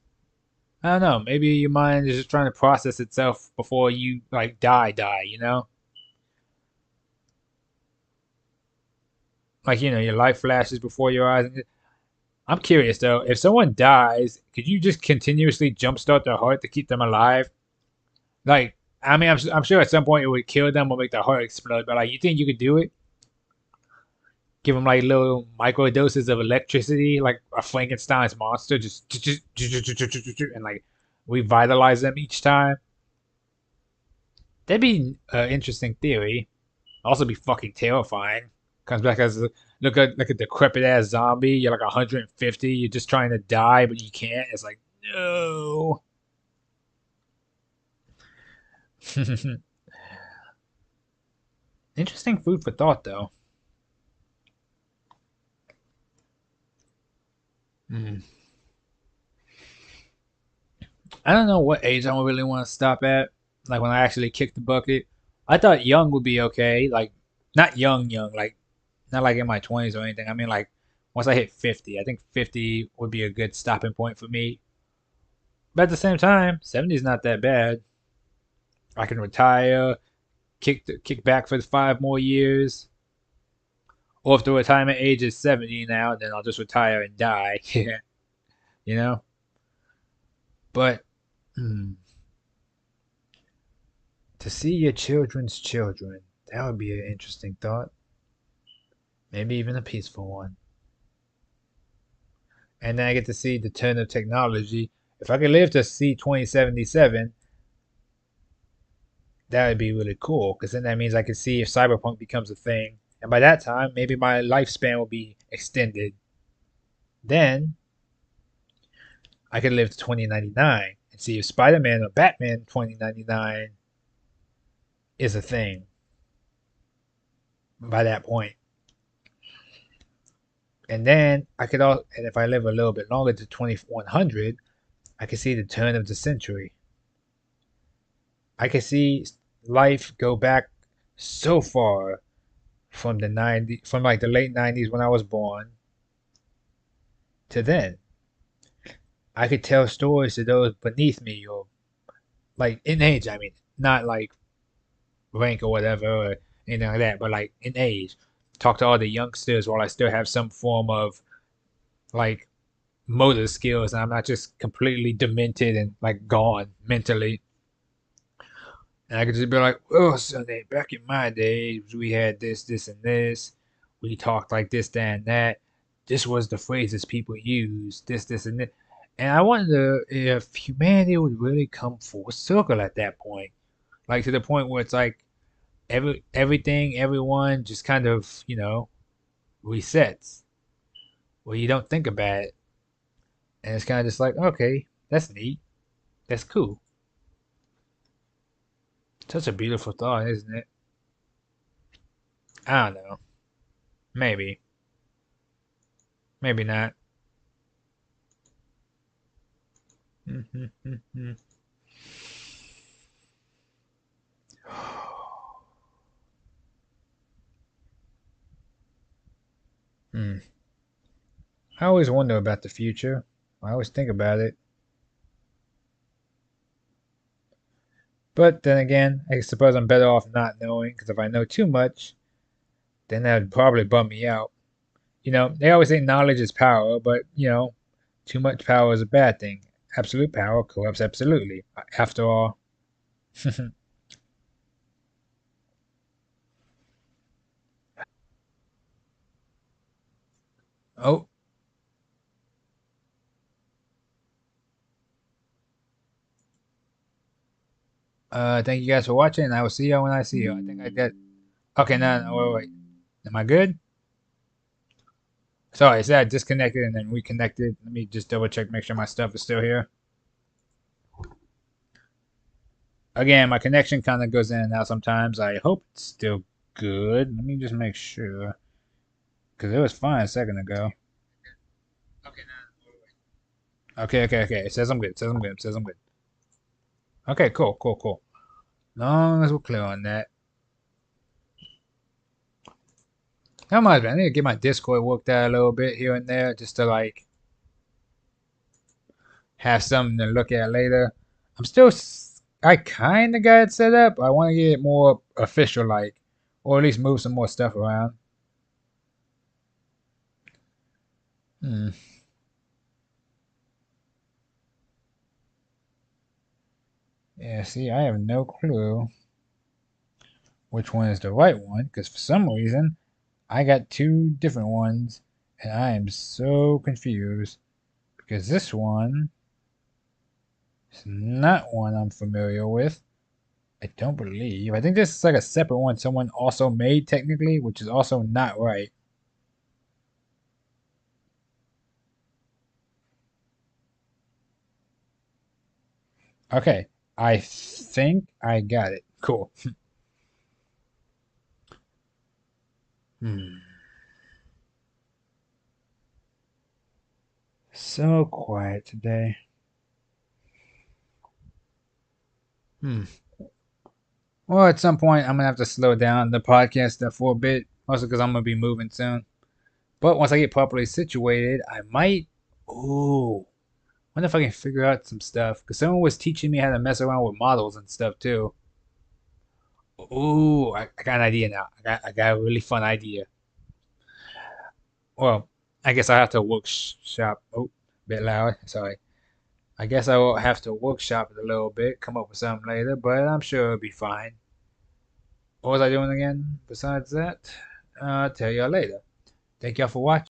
S1: I don't know, maybe your mind is just trying to process itself before you like die, like your life flashes before your eyes. I'm curious though, if someone dies, could you just continuously jumpstart their heart to keep them alive? Like, I mean, I'm sure at some point it would kill them or make their heart explode, but like, you think you could do it? Give them like little micro doses of electricity, like a Frankenstein's monster, just and like revitalize them each time. That'd be an interesting theory. Also, be fucking terrifying. Comes back as look at decrepit ass zombie. You're like 150. You're just trying to die, but you can't. It's like no. Interesting food for thought, though. Mm. I don't know what age I really want to stop at. Like when I actually kick the bucket. I thought young would be okay. Like not young, like not like in my 20s or anything. I mean like once I hit 50, I think 50 would be a good stopping point for me. But at the same time, 70 is not that bad. I can retire, kick back for 5 more years. Or if the retirement age is 70 now, then I'll just retire and die. Yeah, you know. But hmm, to see your children's children, that would be an interesting thought. Maybe even a peaceful one. and then I get to see the turn of technology. If I could live to see 2077, that would be really cool because then that means I could see if cyberpunk becomes a thing. And by that time, maybe my lifespan will be extended. Then I could live to 2099 and see if Spider Man or Batman 2099 is a thing by that point. And then I could also, and if I live a little bit longer to 2100, I could see the turn of the century. I could see life go back so far from the 90s, from like the late 90s when I was born to then. I could tell stories to those beneath me or like in age, I mean, not like rank or whatever or anything like that, but like in age. Talk to all the youngsters while I still have some form of like motor skills and I'm not just completely demented and like gone mentally. And I could just be like, oh, Sunday, back in my days, we had this, this, and this. We talked like this, that, and that. This was the phrases people used, this, and that. And I wonder if humanity would really come full circle at that point. Like to the point where it's like everything, everyone just kind of, resets. Where you don't think about it. And it's kind of just like, okay, that's neat. That's cool. Such a beautiful thought, isn't it? I don't know. Maybe. Maybe not. Hmm. I always wonder about the future. I always think about it. But then again, I suppose I'm better off not knowing, because if I know too much, then that would probably bum me out. They always say knowledge is power, but, too much power is a bad thing. Absolute power corrupts absolutely. After all. Oh, thank you guys for watching, and I will see you when I see you. I think I did. Okay, no, no, wait, wait. Am I good? Sorry, I said I disconnected and then reconnected. Let me just double check, make sure my stuff is still here. Again, my connection kind of goes in and out sometimes. I hope it's still good. Let me just make sure. Because it was fine a second ago. Okay, okay, okay. It says I'm good. It says I'm good. It says I'm good. Okay, cool, cool, cool. Long as we're clear on that. How much, man? I need to get my Discord worked out a little bit here and there just to, like, have something to look at later. I'm still, I kind of got it set up. I want to get it more official, like, or at least move some more stuff around. Hmm. Yeah, see, I have no clue which one is the right one because for some reason I got two different ones and I am so confused because this one is not one I'm familiar with. I don't believe. I think this is like a separate one someone also made technically, which is also not right. Okay, I think I got it. Cool. Hmm. So quiet today. Hmm. Well, at some point, I'm gonna have to slow down the podcast stuff for a bit, also because I'm gonna be moving soon. But once I get properly situated, I might. Ooh, wonder if I can figure out some stuff. Because someone was teaching me how to mess around with models and stuff too. Ooh, I got an idea now. I got a really fun idea. Well, I guess I have to workshop. Oh, bit loud. Sorry. I guess I will have to workshop it a little bit, come up with something later, but I'm sure it'll be fine. What was I doing again besides that? I'll tell y'all later. Thank y'all for watching.